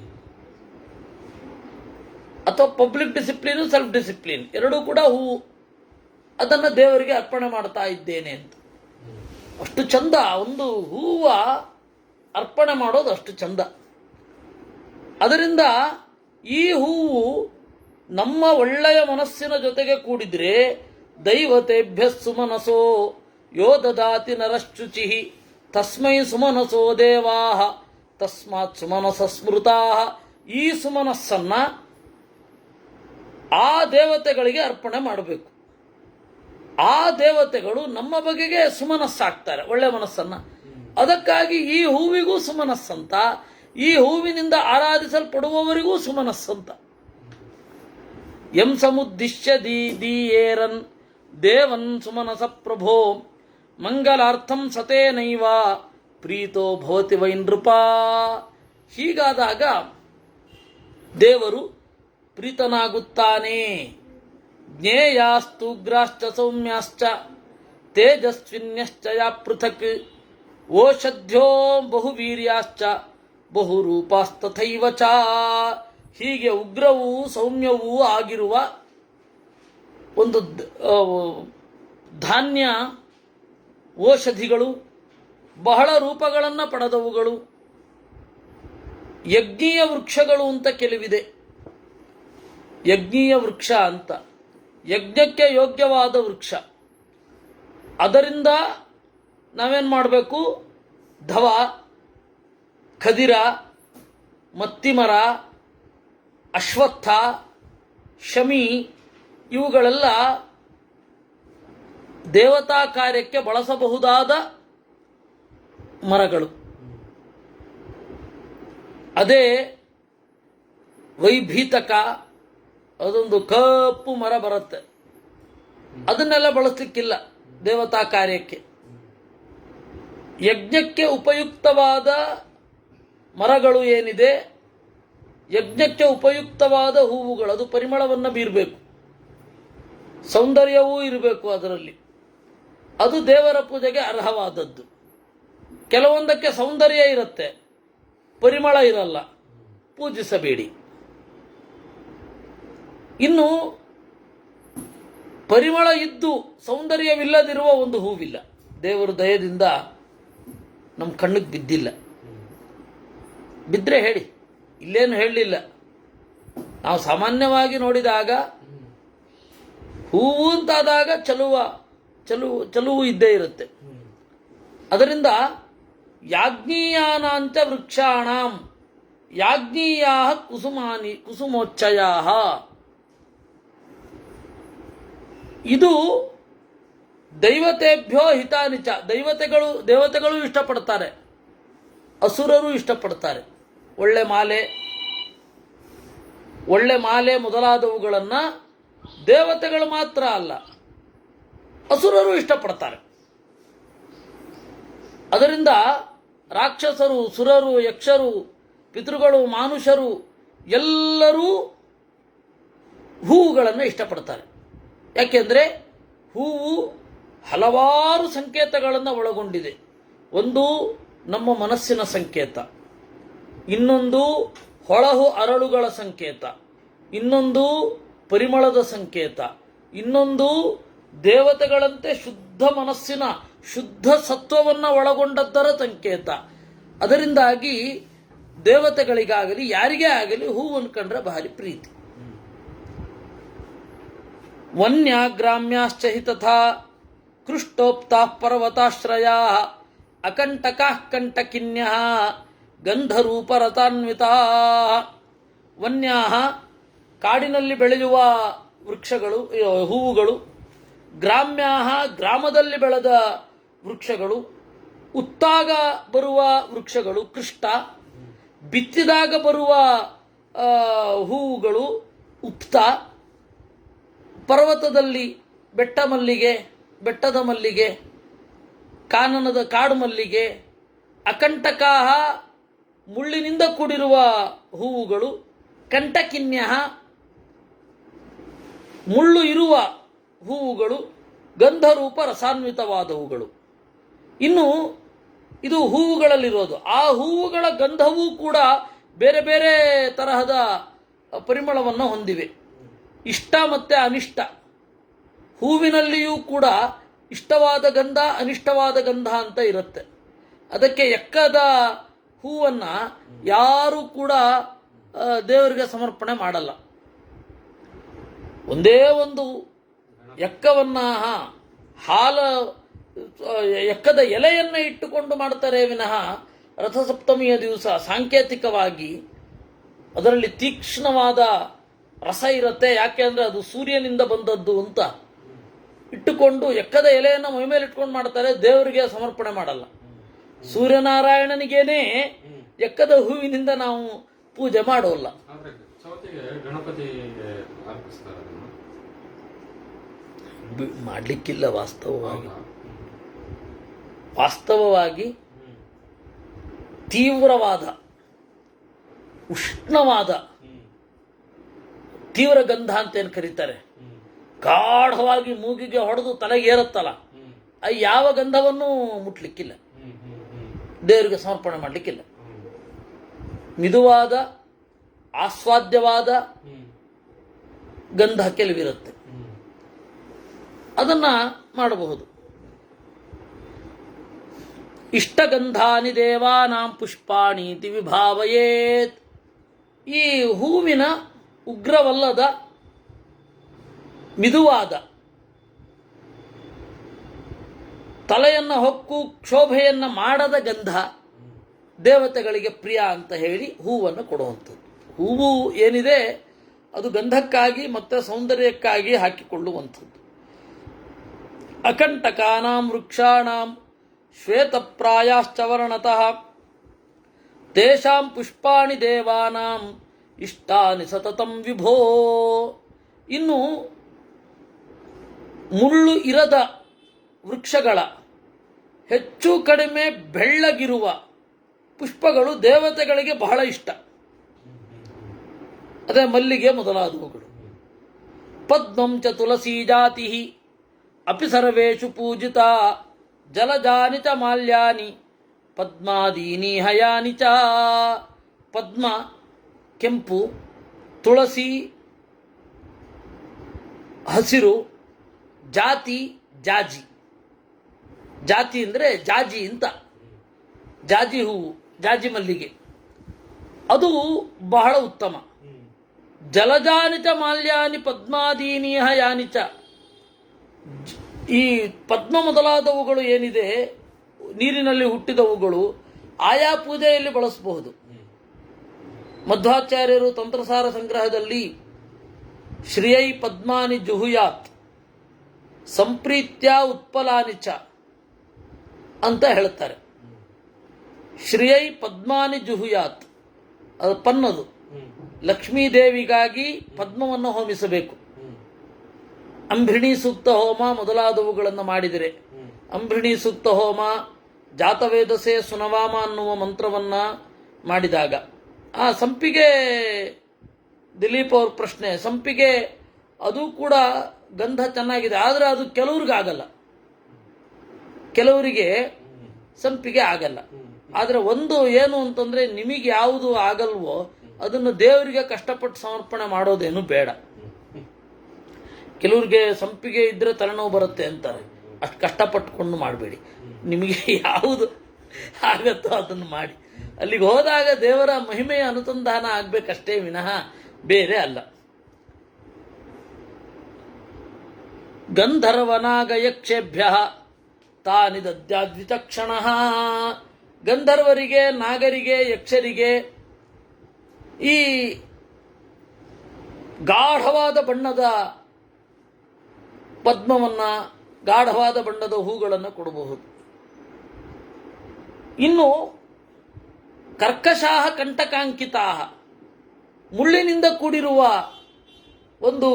ಅಥವಾ ಪಬ್ಲಿಕ್ ಡಿಸಿಪ್ಲಿನ್, ಸೆಲ್ಫ್ ಡಿಸಿಪ್ಲಿನ್ ಎರಡೂ ಕೂಡ ಹೂವು. ಅದನ್ನು ದೇವರಿಗೆ ಅರ್ಪಣೆ ಮಾಡ್ತಾ ಇದ್ದೇನೆ ಅಂತ. ಅಷ್ಟು ಚಂದ ಒಂದು ಹೂವ ಅರ್ಪಣೆ ಮಾಡೋದು, ಅಷ್ಟು ಚಂದ. ಅದರಿಂದ ಈ ಹೂವು ನಮ್ಮ ಒಳ್ಳೆಯ ಮನಸ್ಸಿನ ಜೊತೆಗೆ ಕೂಡಿದ್ರೆ ದೈವತೆಭ್ಯ ಸುಮನಸೋ ಯೋ ದದಾತಿ ನರಶ್ಚುಚಿ ತಸ್ಮೈ ಸುಮನಸೋ ದೇವಾಹ ತಸ್ಮಾತ್ ಸುಮನಸ ಸ್ಮೃತಾ. ಈ ಸುಮನಸ್ಸನ್ನ ಆ ದೇವತೆಗಳಿಗೆ ಅರ್ಪಣೆ ಮಾಡಬೇಕು. ಆ ದೇವತೆಗಳು ನಮ್ಮ ಬಗೆಗೆ ಸುಮನಸ್ಸಾಗ್ತಾರೆ, ಒಳ್ಳೆ ಮನಸ್ಸನ್ನ. ಅದಕ್ಕಾಗಿ ಈ ಹೂವಿಗೂ ಸುಮನಸ್ಸಂತ, ಈ ಹೂವಿನಿಂದ ಆರಾಧಿಸಲ್ಪಡುವವರಿಗೂ ಸುಮನಸ್ಸಂತ. ಎಂ ಸಮುದ್ದಿಶ್ಯ ದೀಯೇರನ್ ದೇವನ್ ಸುಮನಸ ಪ್ರಭೋ ಮಂಗಲಾರ್ಥಂ ಸತೇನೈವ ಪ್ರೀತೋ ಭವತಿ ವೈ ನೃಪ. ಹೀಗಾದಾಗ ದೇವರು ಪ್ರೀತನಾಗುತ್ತಾನೆ. ಜ್ಞೇಯಾಸ್ತುಗ್ರಾಶ್ಚ ಸೌಮ್ಯಾಶ್ಚ ತೇಜಸ್ವಿನ್ಯಶ್ಚ ಯಾ ಪೃಥಕ್ ಓಷಧ್ಯ ಬಹುವೀರ್ಯಾಶ್ಚ ಬಹುರೂಪಾಸ್ತಥೈವ ಚ. ಹೀಗೆ ಉಗ್ರವೂ ಸೌಮ್ಯವೂ ಆಗಿರುವ ಒಂದು ಧಾನ್ಯ ಔಷಧಿಗಳು, ಬಹಳ ರೂಪಗಳನ್ನು ಪಡೆದವುಗಳು, ಯಜ್ಞೀಯ ವೃಕ್ಷಗಳು ಅಂತ ಕೆಲವಿದೆ. ಯಜ್ಞೀಯ ವೃಕ್ಷ ಅಂತ, ಯಜ್ಞಕ್ಕೆ ಯೋಗ್ಯವಾದ ವೃಕ್ಷ. ಅದರಿಂದ ನಾವೇನು ಮಾಡಬೇಕು? ಧವ, ಖದಿರ, ಮತ್ತಿಮರ, ಅಶ್ವತ್ಥ, ಶಮಿ ಇವುಗಳೆಲ್ಲ ದೇವತಾ ಕಾರ್ಯಕ್ಕೆ ಬಳಸಬಹುದಾದ ಮರಗಳು. ಅದೇ ವೈಭೀತಕ, ಅದೊಂದು ಕಪ್ಪು ಮರ ಬರುತ್ತೆ, ಅದನ್ನೆಲ್ಲ ಬಳಸಲಿಕ್ಕಿಲ್ಲ ದೇವತಾ ಕಾರ್ಯಕ್ಕೆ. ಯಜ್ಞಕ್ಕೆ ಉಪಯುಕ್ತವಾದ ಮರಗಳು ಏನಿದೆ, ಯಜ್ಞಕ್ಕೆ ಉಪಯುಕ್ತವಾದ ಹೂವುಗಳು, ಅದು ಪರಿಮಳವನ್ನು ಬೀರಬೇಕು, ಸೌಂದರ್ಯವೂ ಇರಬೇಕು ಅದರಲ್ಲಿ, ಅದು ದೇವರ ಪೂಜೆಗೆ ಅರ್ಹವಾದದ್ದು. ಕೆಲವೊಂದಕ್ಕೆ ಸೌಂದರ್ಯ ಇರುತ್ತೆ, ಪರಿಮಳ ಇರಲ್ಲ, ಪೂಜಿಸಬೇಡಿ. ಇನ್ನು ಪರಿಮಳ ಇದ್ದು ಸೌಂದರ್ಯವಿಲ್ಲದಿರುವ ಒಂದು ಹೂವಿಲ್ಲ, ದೇವರ ದಯದಿಂದ ನಮ್ಮ ಕಣ್ಣಿಗೆ ಬಿದ್ದಿಲ್ಲ. ಬಿದ್ದರೆ ಹೇಳಿ, ಇಲ್ಲೇನು ಹೇಳಲಿಲ್ಲ. ನಾವು ಸಾಮಾನ್ಯವಾಗಿ ನೋಡಿದಾಗ ಹೂವು ಅಂತಾದಾಗ ಚಲುವು ಇದ್ದೇ ಇರುತ್ತೆ. ಅದರಿಂದ ಯಾಜ್ಞೀಯಾನಾಂಚ ವೃಕ್ಷಾಣಾಂ ಯಾಜ್ಞೀಯಾ ಕುಸುಮೋಚ್ಚಯಾ, ಇದು ದೈವತೆಭ್ಯೋ ಹಿತಾನಿಚ, ದೇವತೆಗಳು ಇಷ್ಟಪಡ್ತಾರೆ, ಅಸುರರು ಇಷ್ಟಪಡ್ತಾರೆ. ಒಳ್ಳೆ ಮಾಲೆ ಮೊದಲಾದವುಗಳನ್ನು ದೇವತೆಗಳು ಮಾತ್ರ ಅಲ್ಲ, ಅಸುರರು ಇಷ್ಟಪಡ್ತಾರೆ. ಅದರಿಂದ ರಾಕ್ಷಸರು, ಸುರರು, ಯಕ್ಷರು, ಪಿತೃಗಳು, ಮಾನುಷರು ಎಲ್ಲರೂ ಹೂವುಗಳನ್ನು ಇಷ್ಟಪಡ್ತಾರೆ. ಯಾಕೆಂದರೆ ಹೂವು ಹಲವಾರು ಸಂಕೇತಗಳನ್ನು ಒಳಗೊಂಡಿದೆ. ಒಂದು ನಮ್ಮ ಮನಸ್ಸಿನ ಸಂಕೇತ, ಇನ್ನೊಂದು ಹೊಳಹು ಅರಳುಗಳ ಸಂಕೇತ, ಇನ್ನೊಂದು ಪರಿಮಳದ ಸಂಕೇತ, ಇನ್ನೊಂದು ದೇವತೆಗಳಂತೆ ಶುದ್ಧ ಮನಸ್ಸಿನ ಶುದ್ಧ ಸತ್ವವನ್ನು ಒಳಗೊಂಡದ್ದರ ಸಂಕೇತ. ಅದರಿಂದಾಗಿ ದೇವತೆಗಳಿಗಾಗಲಿ ಯಾರಿಗೇ ಆಗಲಿ ಹೂವನ್ನು ಕಂಡ್ರೆ ಭಾರಿ ಪ್ರೀತಿ. ವನ್ಯಾಗ್ರಾಮ್ಯಾಶ್ಚ ಹಿ ತಥಾ ಕೃಷ್ಟೋಕ್ತಾಃ ಪರ್ವತಾಶ್ರಯಾ ಅಕಂಟಕಾಃ ಕಂಟಕಿನ್ಯಃ ಗಂಧರೂಪರತಾನ್ವಿತಾಃ. ವನ್ಯಾಃ ಕಾಡಿನಲ್ಲಿ ಬೆಳೆಯುವ ವೃಕ್ಷಗಳು, ಹೂವುಗಳು. ಗ್ರಾಮ್ಯಾಃ ಗ್ರಾಮದಲ್ಲಿ ಬೆಳೆದ ವೃಕ್ಷಗಳು. ಉತ್ತಾಗ ಬರುವ ವೃಕ್ಷಗಳು ಕೃಷ್ಟ. ಬಿತ್ತಿದಾಗ ಬರುವ ಹೂವುಗಳು ಉಕ್ತ. ಪರ್ವತದಲ್ಲಿ ಬೆಟ್ಟದ ಮಲ್ಲಿಗೆ, ಕಾನನದ ಕಾಡು ಮಲ್ಲಿಗೆ. ಅಕಂಟಕಾಹ ಮುಳ್ಳಿನಿಂದ ಕೂಡಿರುವ ಹೂವುಗಳು. ಕಂಟಕಿನ್ಯ ಮುಳ್ಳು ಇರುವ ಹೂವುಗಳು. ಗಂಧರೂಪ ರಸಾನ್ವಿತವಾದವುಗಳು. ಇನ್ನು ಇದು ಹೂವುಗಳಲ್ಲಿರೋದು. ಆ ಹೂವುಗಳ ಗಂಧವೂ ಕೂಡ ಬೇರೆ ಬೇರೆ ತರಹದ ಪರಿಮಳವನ್ನು ಹೊಂದಿವೆ. ಇಷ್ಟ ಮತ್ತು ಅನಿಷ್ಟ. ಹೂವಿನಲ್ಲಿಯೂ ಕೂಡ ಇಷ್ಟವಾದ ಗಂಧ, ಅನಿಷ್ಟವಾದ ಗಂಧ ಅಂತ ಇರುತ್ತೆ. ಅದಕ್ಕೆ ಎಕ್ಕದ ಹೂವನ್ನು ಯಾರೂ ಕೂಡ ದೇವರಿಗೆ ಸಮರ್ಪಣೆ ಮಾಡಲ್ಲ. ಒಂದೇ ಒಂದು ಎಕ್ಕವನ್ನು, ಎಕ್ಕದ ಎಲೆಯನ್ನು ಇಟ್ಟುಕೊಂಡು ಮಾಡ್ತಾರೆ ವಿನಃ ರಥಸಪ್ತಮಿಯ ದಿವಸ ಸಾಂಕೇತಿಕವಾಗಿ ಅದರಲ್ಲಿ ತೀಕ್ಷ್ಣವಾದ ರಸ ಇರುತ್ತೆ. ಯಾಕೆ ಅಂದರೆ ಅದು ಸೂರ್ಯನಿಂದ ಬಂದದ್ದು ಅಂತ ಇಟ್ಟುಕೊಂಡು ಎಕ್ಕದ ಎಲೆಯನ್ನು ಮೈಮೇಲೆ ಇಟ್ಕೊಂಡು ಮಾಡ್ತಾರೆ, ದೇವರಿಗೆ ಸಮರ್ಪಣೆ ಮಾಡಲ್ಲ. ಸೂರ್ಯನಾರಾಯಣನಿಗೇನೆ ಎಕ್ಕದ ಹೂವಿನಿಂದ ನಾವು ಪೂಜೆ ಮಾಡೋಲ್ಲ. ಮಾಡಲಿಕ್ಕಿಲ್ಲ. ವಾಸ್ತವವಾಗಿ ತೀವ್ರವಾದ ಉಷ್ಣವಾದ ತೀವ್ರ ಗಂಧ ಅಂತ ಏನು ಕರೀತಾರೆ, ಗಾಢವಾಗಿ ಮೂಗಿಗೆ ಹೊಡೆದು ತಲೆಗೆ ಏರುತ್ತಲ್ಲ, ಯಾವ ಗಂಧವನ್ನು ಮುಟ್ಲಿಕ್ಕಿಲ್ಲ, ದೇವರಿಗೆ ಸಮರ್ಪಣೆ ಮಾಡಲಿಕ್ಕಿಲ್ಲ. ಮಿದುವಾದ ಆಸ್ವಾದ್ಯವಾದ ಗಂಧ ಕೆಲವಿರುತ್ತೆ, ಅದನ್ನ ಮಾಡಬಹುದು. ಇಷ್ಟಗಂಧಾನಿ ದೇವಾನಾಂ ಪುಷ್ಪಾಣೀತಿ ವಿಭಾವಯೇತ್. ಈ ಹೂವಿನ ಉಗ್ರವಲ್ಲದ ಮಿದುವಾದ, ತಲೆಯನ್ನು ಹೊಕ್ಕು ಕ್ಷೋಭೆಯನ್ನು ಮಾಡದ ಗಂಧ ದೇವತೆಗಳಿಗೆ ಪ್ರಿಯ ಅಂತ ಹೇಳಿ ಹೂವನ್ನು ಕೊಡುವಂಥದ್ದು. ಹೂವು ಏನಿದೆ ಅದು ಗಂಧಕ್ಕಾಗಿ ಮತ್ತು ಸೌಂದರ್ಯಕ್ಕಾಗಿ ಹಾಕಿಕೊಳ್ಳುವಂಥದ್ದು. ಅಕಂಟಕಾನಾಂ ವೃಕ್ಷಾಣಾಂ ಶ್ವೇತಪ್ರಾಯಾಶ್ಚ ವರ್ಣತಃ ತೇಷಾಂ ಪುಷ್ಪಾಣಿ ದೇವಾನಾಂ ಇಷ್ಟಾನಿ ಸತತಂ ವಿಭೋ. ಇನ್ನು ಮುಳ್ಳು ಇರದ ವೃಕ್ಷಗಳ ಹೆಚ್ಚು ಕಡಿಮೆ ಬೆಳ್ಳಗಿರುವ ಪುಷ್ಪಗಳು ದೇವತೆಗಳಿಗೆ ಬಹಳ ಇಷ್ಟ. ಅದೇ ಮಲ್ಲಿಗೆ ಮೊದಲಾದವುಗಳು. ಪದ್ಮಂ ಚ ತುಳಸಿ ಜಾತಿ ಅಪಿ ಸರ್ವೇಷು ಪೂಜಿತ ಜಲಜಾನಿ ಚ ಮಾಲ್ಯಾನಿ ಪದ್ಮಾದೀನಿ ಹಯಾನಿ ಚ. ಪದ್ಮ ಕೆಂಪು, ತುಳಸಿ ಹಸಿರು, ಜಾತಿ ಜಾಜಿ. ಜಾತಿ ಅಂದರೆ ಜಾಜಿ ಅಂತ, ಜಾಜಿ ಹೂವು, ಜಾಜಿ ಮಲ್ಲಿಗೆ, ಅದು ಬಹಳ ಉತ್ತಮ. ಜಲಜಾನಿಚ ಮಾಲ್ಯಾನಿ ಪದ್ಮಾದೀನಿ ಹಯಾನಿಚ. ಈ ಪದ್ಮ ಮೊದಲಾದವುಗಳು ಏನಿದೆ, ನೀರಿನಲ್ಲಿ ಹುಟ್ಟಿದವುಗಳು, ಆಯಾ ಪೂಜೆಯಲ್ಲಿ ಬಳಸಬಹುದು. ಮಧ್ವಾಚಾರ್ಯರು ತಂತ್ರಸಾರ ಸಂಗ್ರಹದಲ್ಲಿ ಶ್ರಿಯೈ ಪದ್ಮಾನಿ ಜುಹುಯಾತ್ ಸಂಪ್ರೀತ್ಯ ಉತ್ಪಲಾನಿ ಚ ಅಂತ ಹೇಳ್ತಾರೆ. ಶ್ರಿಯೈ ಪದ್ಮಾನಿ ಜುಹುಯಾತ್, ಅದು ಪನ್ನದು. ಲಕ್ಷ್ಮೀದೇವಿಗಾಗಿ ಪದ್ಮವನ್ನು ಹೋಮಿಸಬೇಕು. ಅಂಬ್ರಿಣಿ ಸೂಕ್ತ ಹೋಮ ಮೊದಲಾದವುಗಳನ್ನು ಮಾಡಿದರೆ, ಅಂಬ್ರಿಣಿ ಸೂಕ್ತ ಹೋಮ, ಜಾತವೇದಸೆ ಸುನವಾಮ ಅನ್ನುವ ಮಂತ್ರವನ್ನ ಮಾಡಿದಾಗ, ಆ ಸಂಪಿಗೆ, ದಿಲೀಪ್ ಅವ್ರ ಪ್ರಶ್ನೆ, ಸಂಪಿಗೆ ಅದು ಕೂಡ ಗಂಧ ಚೆನ್ನಾಗಿದೆ, ಆದರೆ ಅದು ಕೆಲವ್ರಿಗಾಗಲ್ಲ, ಕೆಲವರಿಗೆ ಸಂಪಿಗೆ ಆಗಲ್ಲ. ಆದರೆ ಒಂದು ಏನು ಅಂತಂದ್ರೆ, ನಿಮಗೆ ಯಾವುದು ಆಗಲ್ವೋ ಅದನ್ನು ದೇವರಿಗೆ ಕಷ್ಟಪಟ್ಟು ಸಮರ್ಪಣೆ ಮಾಡೋದೇನು ಬೇಡ. ಕೆಲವ್ರಿಗೆ ಸಂಪಿಗೆ ಇದ್ರೆ ತಲೆನೋವು ಬರುತ್ತೆ ಅಂತಾರೆ, ಅಷ್ಟು ಕಷ್ಟಪಟ್ಟುಕೊಂಡು ಮಾಡಬೇಡಿ. ನಿಮಗೆ ಯಾವುದು ಆಗತ್ತೋ ಅದನ್ನು ಮಾಡಿ. ಅಲ್ಲಿಗೆ ಹೋದಾಗ ದೇವರ ಮಹಿಮೆಯ ಅನುಸಂಧಾನ ಆಗ್ಬೇಕಷ್ಟೇ ವಿನಃ ಬೇರೆ ಅಲ್ಲ. ಗಂಧರ್ವನಾಗ ಯಕ್ಷೇಭ್ಯ ತಾನಿ ದದ್ಯಾದ್ವಿಚಕ್ಷಣ. ಗಂಧರ್ವರಿಗೆ, ನಾಗರಿಗೆ, ಯಕ್ಷರಿಗೆ ಈ ಗಾಢವಾದ ಬಣ್ಣದ ಪದ್ಮವನ್ನ, ಗಾಢವಾದ ಬಣ್ಣದ ಹೂಗಳನ್ನು ಕೊಡಬಹುದು. ಇನ್ನು ಕರ್ಕಶಾಹ ಕಂಟಕಾಂಕಿತಾ, ಮುಳ್ಳಿನಿಂದ ಕೂಡಿರುವ ಒಂದು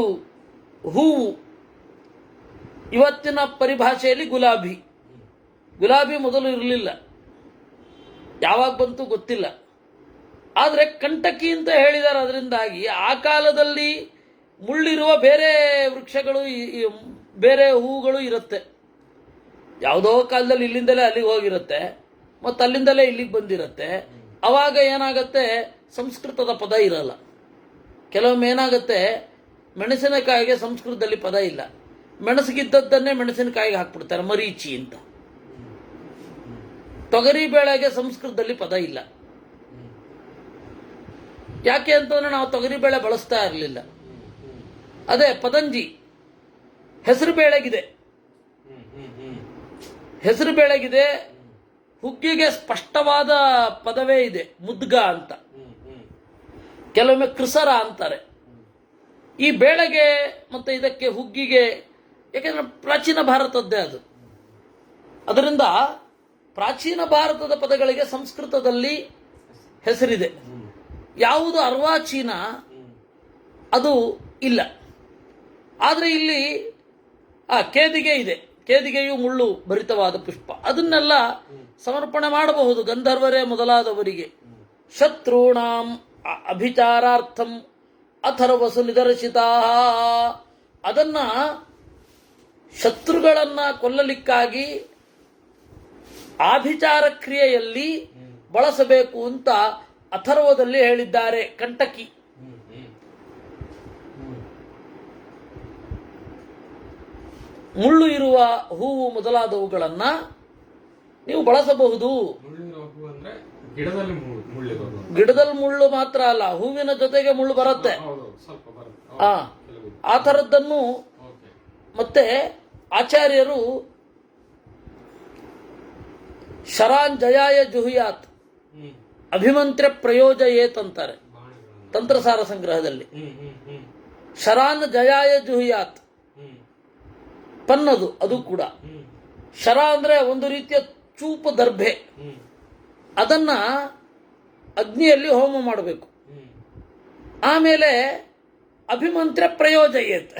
ಹೂವು, ಇವತ್ತಿನ ಪರಿಭಾಷೆಯಲ್ಲಿ ಗುಲಾಬಿ. ಗುಲಾಬಿ ಮೊದಲು ಇರಲಿಲ್ಲ, ಯಾವಾಗ ಬಂತು ಗೊತ್ತಿಲ್ಲ. ಆದರೆ ಕಂಟಕಿ ಅಂತ ಹೇಳಿದ್ದಾರೆ. ಅದರಿಂದಾಗಿ ಆ ಕಾಲದಲ್ಲಿ ಮುಳ್ಳಿರುವ ಬೇರೆ ವೃಕ್ಷಗಳು, ಬೇರೆ ಹೂವುಗಳು ಇರುತ್ತೆ. ಯಾವುದೋ ಕಾಲದಲ್ಲಿ ಇಲ್ಲಿಂದಲೇ ಅಲ್ಲಿಗೆ ಹೋಗಿರುತ್ತೆ, ಮತ್ತು ಅಲ್ಲಿಂದಲೇ ಇಲ್ಲಿಗೆ ಬಂದಿರುತ್ತೆ. ಅವಾಗ ಏನಾಗುತ್ತೆ, ಸಂಸ್ಕೃತದ ಪದ ಇರಲ್ಲ. ಕೆಲವೊಮ್ಮೆ ಏನಾಗುತ್ತೆ, ಮೆಣಸಿನಕಾಯಿಗೆ ಸಂಸ್ಕೃತದಲ್ಲಿ ಪದ ಇಲ್ಲ, ಮೆಣಸಿಗಿದ್ದದ್ದನ್ನೇ ಮೆಣಸಿನಕಾಯಿಗೆ ಹಾಕ್ಬಿಡ್ತಾರೆ, ಮರೀಚಿ ಅಂತ. ತೊಗರಿ ಬೇಳೆಗೆ ಸಂಸ್ಕೃತದಲ್ಲಿ ಪದ ಇಲ್ಲ. ಯಾಕೆ ಅಂತಂದ್ರೆ ನಾವು ತೊಗರಿ ಬೇಳೆ ಬಳಸ್ತಾ ಇರಲಿಲ್ಲ. ಅದೇ ಪದಂಜಿ ಹೆಸರು ಬೇಳೆಗಿದೆ, ಹೆಸರು ಬೇಳೆಗಿದೆ. ಹುಗ್ಗಿಗೆ ಸ್ಪಷ್ಟವಾದ ಪದವೇ ಇದೆ, ಮುದ್ಗ ಅಂತ. ಕೆಲವೊಮ್ಮೆ ಕೃಸರ ಅಂತಾರೆ. ಈ ಬೇಳೆಗೆ ಮತ್ತೆ ಇದಕ್ಕೆ ಹುಗ್ಗಿಗೆ, ಯಾಕೆಂದ್ರೆ ಪ್ರಾಚೀನ ಭಾರತದ್ದೇ ಅದು. ಅದರಿಂದ ಪ್ರಾಚೀನ ಭಾರತದ ಪದಗಳಿಗೆ ಸಂಸ್ಕೃತದಲ್ಲಿ ಹೆಸರಿದೆ. ಯಾವುದು ಅರ್ವಾಚೀನ ಅದು ಇಲ್ಲ. ಆದರೆ ಇಲ್ಲಿ ಕೇದಿಗೆ ಇದೆ. ಕೇದಿಗೆಯು ಮುಳ್ಳು ಭರಿತವಾದ ಪುಷ್ಪ. ಅದನ್ನೆಲ್ಲ ಸಮರ್ಪಣೆ ಮಾಡಬಹುದು ಗಂಧರ್ವರೇ ಮೊದಲಾದವರಿಗೆ. ಶತ್ರುಣಾಂ ಅಭಿಚಾರಾರ್ಥಂ ಅಥರ್ವಸು ನಿದರ್ಶಿತಾ. ಅದನ್ನ ಶತ್ರುಗಳನ್ನ ಕೊಲ್ಲಲಿಕ್ಕಾಗಿ ಆಭಿಚಾರ ಕ್ರಿಯೆಯಲ್ಲಿ ಬಳಸಬೇಕು ಅಂತ ಅಥರ್ವದಲ್ಲಿ ಹೇಳಿದ್ದಾರೆ. ಕಂಟಕಿ ಮುಳ್ಳು ಇರುವ ಹೂವು ಮೊದಲಾದವುಗಳನ್ನ ನೀವು ಬಳಸಬಹುದು. ಗಿಡದಲ್ಲಿ ಮುಳ್ಳು ಮಾತ್ರ ಅಲ್ಲ, ಹೂವಿನ ಜೊತೆಗೆ ಮುಳ್ಳು ಬರುತ್ತೆ. ಆ ಥರದ್ದನ್ನು ಮತ್ತೆ ಆಚಾರ್ಯರು ಶರಾನ್ ಜಯಾಯ ಜುಹುಯಾತ್ ಅಭಿಮಂತ್ರ ಪ್ರಯೋಜಯೇತ್ ಅಂತಾರೆ ತಂತ್ರಸಾರ ಸಂಗ್ರಹದಲ್ಲಿ. ಶರಾನ್ ಜಯಾಯ ಜುಹುಯಾತ್ ಪನ್ನದು, ಅದು ಕೂಡ. ಶರ ಅಂದ್ರೆ ಒಂದು ರೀತಿಯ ಚೂಪು ದರ್ಭೆ. ಅದನ್ನ ಅಗ್ನಿಯಲ್ಲಿ ಹೋಮ ಮಾಡಬೇಕು. ಆಮೇಲೆ ಅಭಿಮಂತ್ರ ಪ್ರಯೋಜಯೇತ್,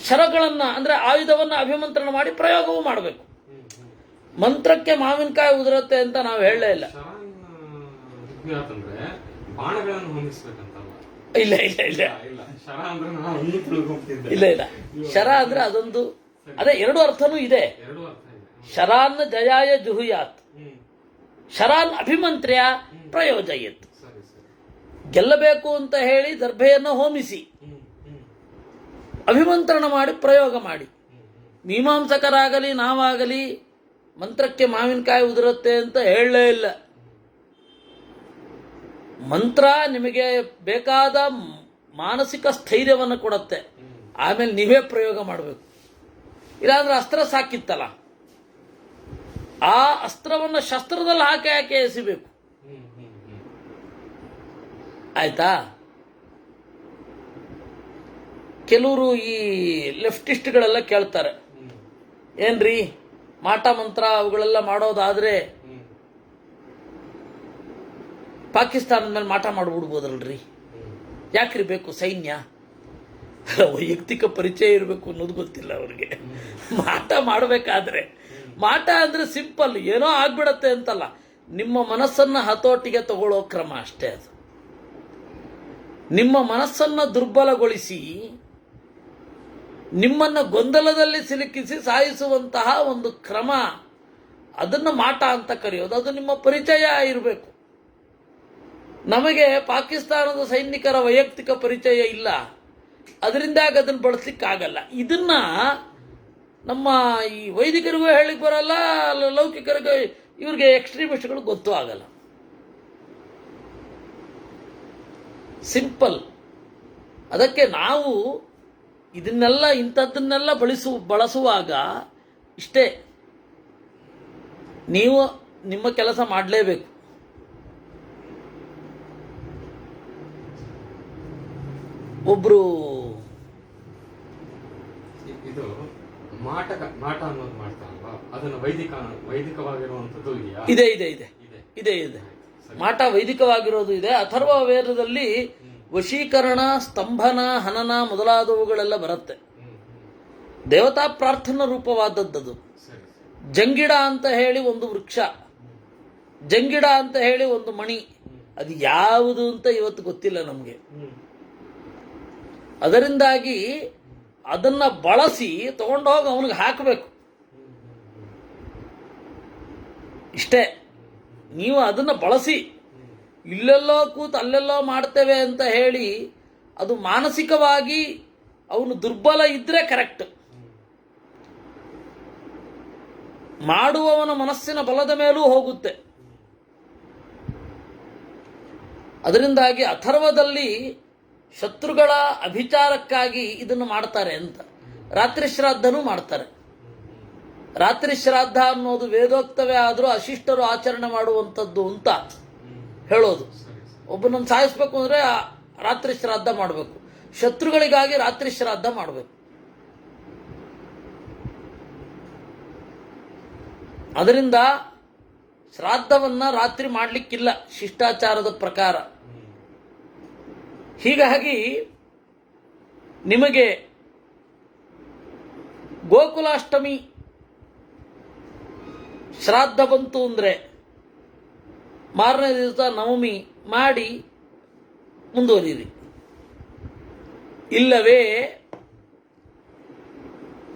ಶರಗಳನ್ನು ಅಂದರೆ ಆಯುಧವನ್ನು ಅಭಿಮಂತ್ರಣ ಮಾಡಿ ಪ್ರಯೋಗವೂ ಮಾಡಬೇಕು. ಮಂತ್ರಕ್ಕೆ ಮಾವಿನಕಾಯಿ ಉದುರುತ್ತೆ ಅಂತ ನಾವು ಹೇಳಲೇ ಇಲ್ಲ. ಇಲ್ಲ ಇಲ್ಲ ಇಲ್ಲ ಇಲ್ಲ ಇಲ್ಲ, ಶರ ಅಂದ್ರೆ ಅದೊಂದು, ಅದೇ ಎರಡು ಅರ್ಥನೂ ಇದೆ. ಶರಾನ್ ಜಯಾಯ ಜುಹುಯಾತ್, ಶರಾನ್ ಅಭಿಮಂತ್ರ್ಯ ಪ್ರಯೋಜಯತ್. ಗೆಲ್ಲಬೇಕು ಅಂತ ಹೇಳಿ ದರ್ಭೆಯನ್ನು ಹೋಮಿಸಿ ಅಭಿಮಂತ್ರಣ ಮಾಡಿ ಪ್ರಯೋಗ ಮಾಡಿ. ಮೀಮಾಂಸಕರಾಗಲಿ ನಾವಾಗಲಿ ಮಂತ್ರಕ್ಕೆ ಮಾವಿನಕಾಯಿ ಉದುರುತ್ತೆ ಅಂತ ಹೇಳಲೇ ಇಲ್ಲ. ಮಂತ್ರ ನಿಮಗೆ ಬೇಕಾದ ಮಾನಸಿಕ ಸ್ಥೈರ್ಯವನ್ನು ಕೊಡುತ್ತೆ, ಆಮೇಲೆ ನೀವೇ ಪ್ರಯೋಗ ಮಾಡಬೇಕು. ಇಲ್ಲಾಂದ್ರೆ ಅಸ್ತ್ರ ಸಾಕಿತ್ತಲ್ಲ, ಆ ಅಸ್ತ್ರವನ್ನು ಶಸ್ತ್ರದಲ್ಲಿ ಹಾಕಿ ಎಸಿಬೇಕು. ಆಯ್ತಾ? ಕೆಲವರು ಈ ಲೆಫ್ಟಿಸ್ಟ್ಗಳೆಲ್ಲ ಕೇಳ್ತಾರೆ, ಏನ್ರಿ ಮಾಟ ಮಂತ್ರ ಅವುಗಳೆಲ್ಲ ಮಾಡೋದಾದ್ರೆ ಪಾಕಿಸ್ತಾನದ ಮೇಲೆ ಮಾಟ ಮಾಡಿಬಿಡ್ಬೋದಲ್ರಿ, ಯಾಕ್ರಿ ಬೇಕು ಸೈನ್ಯ? ವೈಯಕ್ತಿಕ ಪರಿಚಯ ಇರಬೇಕು ಅನ್ನೋದು ಗೊತ್ತಿಲ್ಲ ಅವ್ರಿಗೆ. ಮಾಟ ಮಾಡಬೇಕಾದ್ರೆ, ಮಾಟ ಅಂದ್ರೆ ಸಿಂಪಲ್, ಏನೋ ಆಗ್ಬಿಡತ್ತೆ ಅಂತಲ್ಲ, ನಿಮ್ಮ ಮನಸ್ಸನ್ನ ಹತೋಟಿಗೆ ತಗೊಳ್ಳೋ ಕ್ರಮ ಅಷ್ಟೇ. ಅದು ನಿಮ್ಮ ಮನಸ್ಸನ್ನ ದುರ್ಬಲಗೊಳಿಸಿ ನಿಮ್ಮನ್ನ ಗೊಂದಲದಲ್ಲಿ ಸಿಲುಕಿಸಿ ಸಾಯಿಸುವಂತಹ ಒಂದು ಕ್ರಮ, ಅದನ್ನು ಮಾಟ ಅಂತ ಕರೆಯೋದು. ಅದು ನಿಮ್ಮ ಪರಿಚಯ ಇರಬೇಕು. ನಮಗೆ ಪಾಕಿಸ್ತಾನದ ಸೈನಿಕರ ವೈಯಕ್ತಿಕ ಪರಿಚಯ ಇಲ್ಲ, ಅದರಿಂದಾಗಿ ಅದನ್ನು ಬಳಸಲಿಕ್ಕಾಗಲ್ಲ. ಇದನ್ನ ನಮ್ಮ ಈ ವೈದಿಕರಿಗೂ ಹೇಳಿಕ್ ಬರಲ್ಲ, ಲೌಕಿಕರಿಗೂ, ಇವ್ರಿಗೆ ಎಕ್ಸ್ಟ್ರೀಮಿಸ್ಟ್ಗಳು ಗೊತ್ತೂ ಆಗಲ್ಲ. ಸಿಂಪಲ್. ಅದಕ್ಕೆ ನಾವು ಇದನ್ನೆಲ್ಲ ಇಂಥದ್ದನ್ನೆಲ್ಲ ಬಳಸುವಾಗ ಇಷ್ಟೇ, ನೀವು ನಿಮ್ಮ ಕೆಲಸ ಮಾಡಲೇಬೇಕು. ಒಬ್ರು ಇದು ಮಾಟ ಅನ್ನೋದು ಮಾಡ್ತಾರಲ್ವಾ, ಅದನ್ನು ವೈದಿಕವಾಗಿರುವಂತದ್ದು ಇದೆ ಇದೆ ಇದೆ ಇದೆ ಇದೆ ಮಾಟ ವೈದಿಕವಾಗಿರೋದು ಇದೆ. ಅಥರ್ವ ವೇದದಲ್ಲಿ ವಶೀಕರಣ, ಸ್ತಂಭನ, ಹನನ ಮೊದಲಾದವುಗಳೆಲ್ಲ ಬರುತ್ತೆ. ದೇವತಾ ಪ್ರಾರ್ಥನಾ ರೂಪವಾದದ್ದು. ಜಂಗಿಡ ಅಂತ ಹೇಳಿ ಒಂದು ವೃಕ್ಷ, ಜಂಗಿಡ ಅಂತ ಹೇಳಿ ಒಂದು ಮಣಿ, ಅದು ಯಾವುದು ಅಂತ ಇವತ್ತು ಗೊತ್ತಿಲ್ಲ ನಮಗೆ. ಅದರಿಂದಾಗಿ ಅದನ್ನ ಬಳಸಿ ತಗೊಂಡೋಗಿ ಅವನಿಗೆ ಹಾಕಬೇಕು. ಇಷ್ಟೇ. ನೀವು ಅದನ್ನ ಬಳಸಿ ಇಲ್ಲೆಲ್ಲೋ ಕೂತು ಅಲ್ಲೆಲ್ಲೋ ಮಾಡ್ತೇವೆ ಅಂತ ಹೇಳಿ ಅದು ಮಾನಸಿಕವಾಗಿ ಅವನು ದುರ್ಬಲ ಇದ್ರೆ ಕರೆಕ್ಟ್. ಮಾಡುವವನ ಮನಸ್ಸಿನ ಬಲದ ಮೇಲೂ ಹೋಗುತ್ತೆ. ಅದರಿಂದಾಗಿ ಅಥರ್ವದಲ್ಲಿ ಶತ್ರುಗಳ ಅಭಿಚಾರಕ್ಕಾಗಿ ಇದನ್ನು ಮಾಡ್ತಾರೆ ಅಂತ. ರಾತ್ರಿ ಶ್ರಾದ್ದನೂ ಮಾಡ್ತಾರೆ. ರಾತ್ರಿ ಶ್ರಾದ್ದ ಅನ್ನೋದು ವೇದೋಕ್ತವೇ ಆದರೂ ಅಶಿಷ್ಟರು ಆಚರಣೆ ಮಾಡುವಂಥದ್ದು ಅಂತ ಹೇಳೋದು. ಒಬ್ಬನನ್ನು ಸಾಯಿಸ್ಬೇಕು ಅಂದರೆ ರಾತ್ರಿ ಶ್ರಾದ್ದ ಮಾಡಬೇಕು, ಶತ್ರುಗಳಿಗಾಗಿ ರಾತ್ರಿ ಶ್ರಾದ್ದ ಮಾಡಬೇಕು. ಅದರಿಂದ ಶ್ರಾದ್ದವನ್ನ ರಾತ್ರಿ ಮಾಡಲಿಕ್ಕಿಲ್ಲ ಶಿಷ್ಟಾಚಾರದ ಪ್ರಕಾರ. ಹೀಗಾಗಿ ನಿಮಗೆ ಗೋಕುಲಾಷ್ಟಮಿ ಶ್ರಾದ್ದ ಬಂತು ಅಂದರೆ ಮಾರನೇ ದಿವಸ ನವಮಿ ಮಾಡಿ ಮುಂದುವರಿಯಿರಿ. ಇಲ್ಲವೇ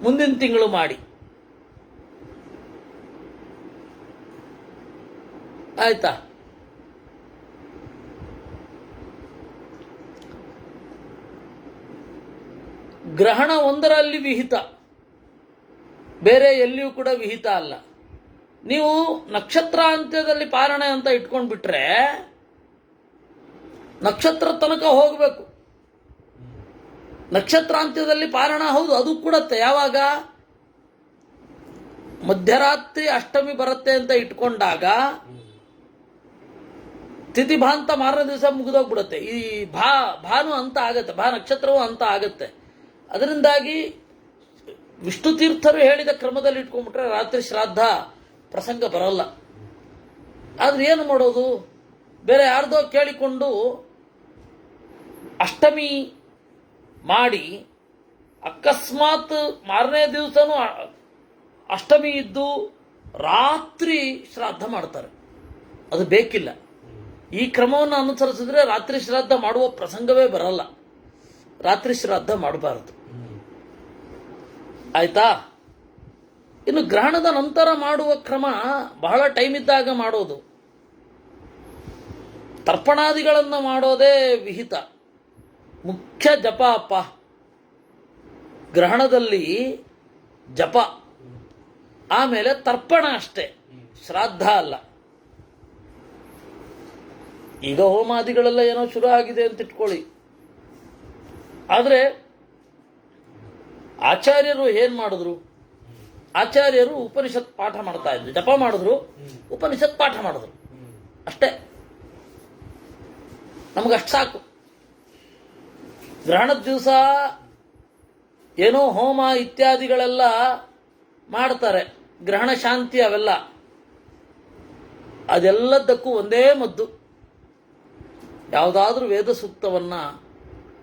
ಮುಂದಿನ ತಿಂಗಳು ಮಾಡಿ. ಆಯ್ತಾ? ಗ್ರಹಣ ಒಂದರಲ್ಲಿ ವಿಹಿತ, ಬೇರೆ ಎಲ್ಲಿಯೂ ಕೂಡ ವಿಹಿತ ಅಲ್ಲ. ನೀವು ನಕ್ಷತ್ರ ಅಂತ್ಯದಲ್ಲಿ ಪಾರಣೆ ಅಂತ ಇಟ್ಕೊಂಡ್ಬಿಟ್ರೆ ನಕ್ಷತ್ರ ತನಕ ಹೋಗಬೇಕು. ನಕ್ಷತ್ರಾಂತ್ಯದಲ್ಲಿ ಪಾರಣ ಹೌದು, ಅದು ಕೂಡತ್ತೆ. ಯಾವಾಗ ಮಧ್ಯರಾತ್ರಿ ಅಷ್ಟಮಿ ಬರುತ್ತೆ ಅಂತ ಇಟ್ಕೊಂಡಾಗ ತಿಥಿಭಾಂತ ಮಾರನೇ ದಿವಸ ಮುಗಿದೋಗ್ಬಿಡುತ್ತೆ. ಈ ಭಾನು ಅಂತ ಆಗತ್ತೆ, ನಕ್ಷತ್ರವೂ ಅಂತ ಆಗತ್ತೆ. ಅದರಿಂದಾಗಿ ವಿಷ್ಣು ತೀರ್ಥರು ಹೇಳಿದ ಕ್ರಮದಲ್ಲಿ ಇಟ್ಕೊಂಡ್ಬಿಟ್ರೆ ರಾತ್ರಿ ಶ್ರಾದ್ದ ಪ್ರಸಂಗ ಬರಲ್ಲ. ಆದ್ರೆ ಏನು ಮಾಡೋದು, ಬೇರೆ ಯಾರ್ದೋ ಕೇಳಿಕೊಂಡು ಅಷ್ಟಮಿ ಮಾಡಿ ಅಕಸ್ಮಾತ್ ಮಾರನೇ ದಿವಸನೂ ಅಷ್ಟಮಿ ಇದ್ದು ರಾತ್ರಿ ಶ್ರಾದ್ದ ಮಾಡ್ತಾರೆ. ಅದು ಬೇಕಿಲ್ಲ. ಈ ಕ್ರಮವನ್ನು ಅನುಸರಿಸಿದ್ರೆ ರಾತ್ರಿ ಶ್ರಾದ್ದ ಮಾಡುವ ಪ್ರಸಂಗವೇ ಬರಲ್ಲ. ರಾತ್ರಿ ಶ್ರಾದ್ದ ಮಾಡಬಾರದು. ಆಯ್ತಾ? ಇನ್ನು ಗ್ರಹಣದ ನಂತರ ಮಾಡುವ ಕ್ರಮ ಬಹಳ ಟೈಮ್ ಇದ್ದಾಗ ಮಾಡೋದು. ತರ್ಪಣಾದಿಗಳನ್ನು ಮಾಡೋದೇ ವಿಹಿತ. ಮುಖ್ಯ ಜಪ ಅಪ್ಪ. ಗ್ರಹಣದಲ್ಲಿ ಜಪ, ಆಮೇಲೆ ತರ್ಪಣ ಅಷ್ಟೇ, ಶ್ರಾದ್ದ ಅಲ್ಲ. ಈಗ ಹೋಮಾದಿಗಳೆಲ್ಲ ಏನೋ ಶುರು ಆಗಿದೆ ಅಂತ ಇಟ್ಕೊಳ್ಳಿ. ಆದರೆ ಆಚಾರ್ಯರು ಏನ್ ಮಾಡಿದ್ರು? ಆಚಾರ್ಯರು ಉಪನಿಷತ್ ಪಾಠ ಮಾಡ್ತಾ ಇದ್ರು. ಜಪ ಮಾಡಿದ್ರು, ಉಪನಿಷತ್ ಪಾಠ ಮಾಡಿದ್ರು, ಅಷ್ಟೇ. ನಮಗಷ್ಟು ಸಾಕು. ಗ್ರಹಣದ ದಿವಸ ಏನೋ ಹೋಮ ಇತ್ಯಾದಿಗಳೆಲ್ಲ ಮಾಡ್ತಾರೆ, ಗ್ರಹಣ ಶಾಂತಿ ಅವೆಲ್ಲ. ಅದೆಲ್ಲದಕ್ಕೂ ಒಂದೇ ಮದ್ದು. ಯಾವುದಾದ್ರೂ ವೇದ ಸೂಕ್ತವನ್ನ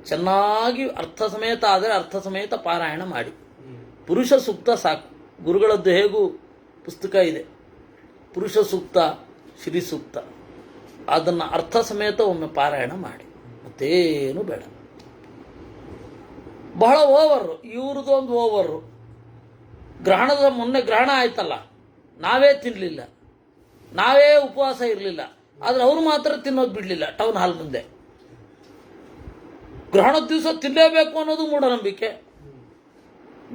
ಚೆನ್ನಾಗಿ ಅರ್ಥ ಸಮೇತ ಆದರೆ ಅರ್ಥ ಸಮೇತ ಪಾರಾಯಣ ಮಾಡಿ. ಪುರುಷ ಸೂಕ್ತ ಸಾಕು. ಗುರುಗಳದ್ದು ಹೇಗೂ ಪುಸ್ತಕ ಇದೆ, ಪುರುಷ ಸೂಕ್ತ, ಶ್ರೀ ಸೂಕ್ತ. ಅದನ್ನು ಅರ್ಥ ಸಮೇತ ಒಮ್ಮೆ ಪಾರಾಯಣ ಮಾಡಿ, ಮತ್ತೇನು ಬೇಡ. ಬಹಳ ಓವರು, ಇವ್ರದ್ದೊಂದು ಓವರು. ಗ್ರಹಣದ ಮೊನ್ನೆ ಗ್ರಹಣ ಆಯ್ತಲ್ಲ, ನಾವೇ ತಿನ್ನಲಿಲ್ಲ, ನಾವೇ ಉಪವಾಸ ಇರಲಿಲ್ಲ, ಆದರೆ ಅವರು ಮಾತ್ರ ತಿನ್ನೋದು ಬಿಡಲಿಲ್ಲ ಟೌನ್ ಹಾಲ್ ಮುಂದೆ. ಗ್ರಹಣದ ದಿವಸ ತಿನ್ನಲೇಬೇಕು ಅನ್ನೋದು ಮೂಢನಂಬಿಕೆ.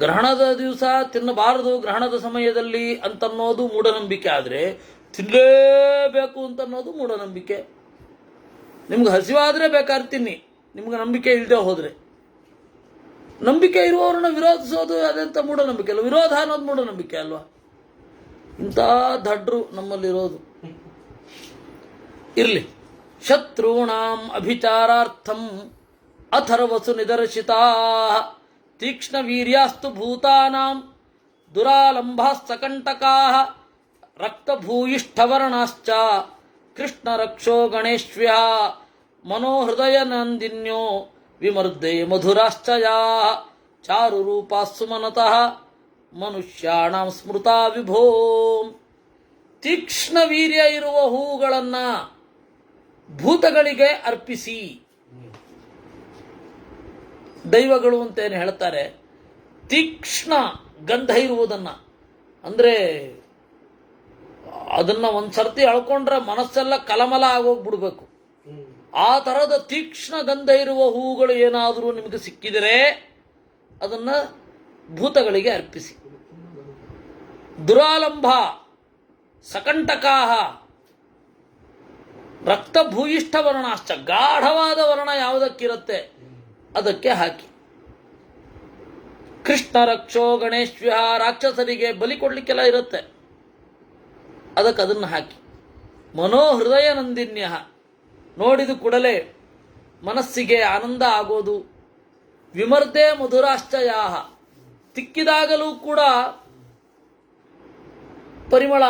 ಗ್ರಹಣದ ದಿವಸ ತಿನ್ನಬಾರದು ಗ್ರಹಣದ ಸಮಯದಲ್ಲಿ ಅಂತನ್ನೋದು ಮೂಢನಂಬಿಕೆ. ಆದರೆ ತಿನ್ನಲೇಬೇಕು ಅಂತನ್ನೋದು ಮೂಢನಂಬಿಕೆ. ನಿಮ್ಗೆ ಹಸಿವಾದರೆ ಬೇಕಾದ್ರೆ ತಿನ್ನಿ, ನಿಮ್ಗೆ ನಂಬಿಕೆ ಇಲ್ಲದೆ ಹೋದರೆ. ನಂಬಿಕೆ ಇರುವವರನ್ನ ವಿರೋಧಿಸೋದು ಅದೆಂತ ಮೂಢನಂಬಿಕೆ ಅಲ್ವ? ವಿರೋಧ ಅನ್ನೋದು ಮೂಢನಂಬಿಕೆ ಅಲ್ವಾ? ಇಂಥ ದಡ್ರು ನಮ್ಮಲ್ಲಿರೋದು. ಇರಲಿ. ಶತ್ರುಣಾಂ ಅಭಿಚಾರಾರ್ಥಂ ಅಥರ್ವಸು ನಿದರ್ಶಿತಾ ತೀಕ್ಷ್ಣ ವೀರ್ಯಾಸ್ತು ಭೂತಾನಾಂ ದುರಾಲಂಭಾಸ್ತಕಂಟಕಾ ರಕ್ತಭೂಯಿಷ್ಠವರ್ಣಾಶ್ಚ ಕೃಷ್ಣ ರಕ್ಷೋ ಗಣೇಶ್ವ್ಯ ಮನೋಹೃದಯ ನಂದಿನ್ಯೋ ವಿಮರ್ದೆ ಮಧುರಾಶ್ಚ ಯಾ ಚಾರು ರೂಪಾಸ್ಸು ಮನತಃ ಮನುಷ್ಯಾಣಾಂ ಸ್ಮೃತಾ ವಿಭೋ. ತೀಕ್ಷ್ಣ ವೀರ್ಯ ಇರುವ ಹೂಗಳನ್ನು ಭೂತಗಳಿಗೆ ಅರ್ಪಿಸಿ. ದೈವಗಳು ಅಂತೇನು ಹೇಳ್ತಾರೆ, ತೀಕ್ಷ್ಣ ಗಂಧ ಇರುವುದನ್ನು, ಅಂದರೆ ಅದನ್ನ ಒಂದ್ಸರ್ತಿ ಅಳ್ಕೊಂಡ್ರೆ ಮನಸ್ಸೆಲ್ಲ ಕಲಮಲ ಆಗೋಗ್ಬಿಡ್ಬೇಕು. ಆ ತರದ ತೀಕ್ಷ್ಣ ಗಂಧ ಇರುವ ಹೂಗಳು ಏನಾದರೂ ನಿಮಗೆ ಸಿಕ್ಕಿದರೆ ಅದನ್ನ ಭೂತಗಳಿಗೆ ಅರ್ಪಿಸಿ. ದುರಾಲಂಭ ಸಕಂಟಕಾಹ ರಕ್ತಭೂಯಿಷ್ಠ ವರ್ಣಾಶ್ಚ, ಗಾಢವಾದ ವರ್ಣ ಯಾವುದಕ್ಕಿರುತ್ತೆ ಅದಕ್ಕೆ ಹಾಕಿ. ಕೃಷ್ಣ ರಕ್ಷೋ ಗಣೇಶ್ವ್ಯ, ರಾಕ್ಷಸರಿಗೆ ಬಲಿ ಕೊಡ್ಲಿಕ್ಕೆಲ್ಲ ಇರುತ್ತೆ, ಅದಕ್ಕೆ ಅದನ್ನು ಹಾಕಿ. ಮನೋಹೃದಯ ನಂದಿನ್ಯ, ನೋಡಿದ ಕೂಡಲೇ ಮನಸ್ಸಿಗೆ ಆನಂದ ಆಗೋದು. ವಿಮರ್ದೆ ಮಧುರಾಶ್ಚಯಾಹ, ತಿಕ್ಕಿದಾಗಲೂ ಕೂಡ ಪರಿಮಳ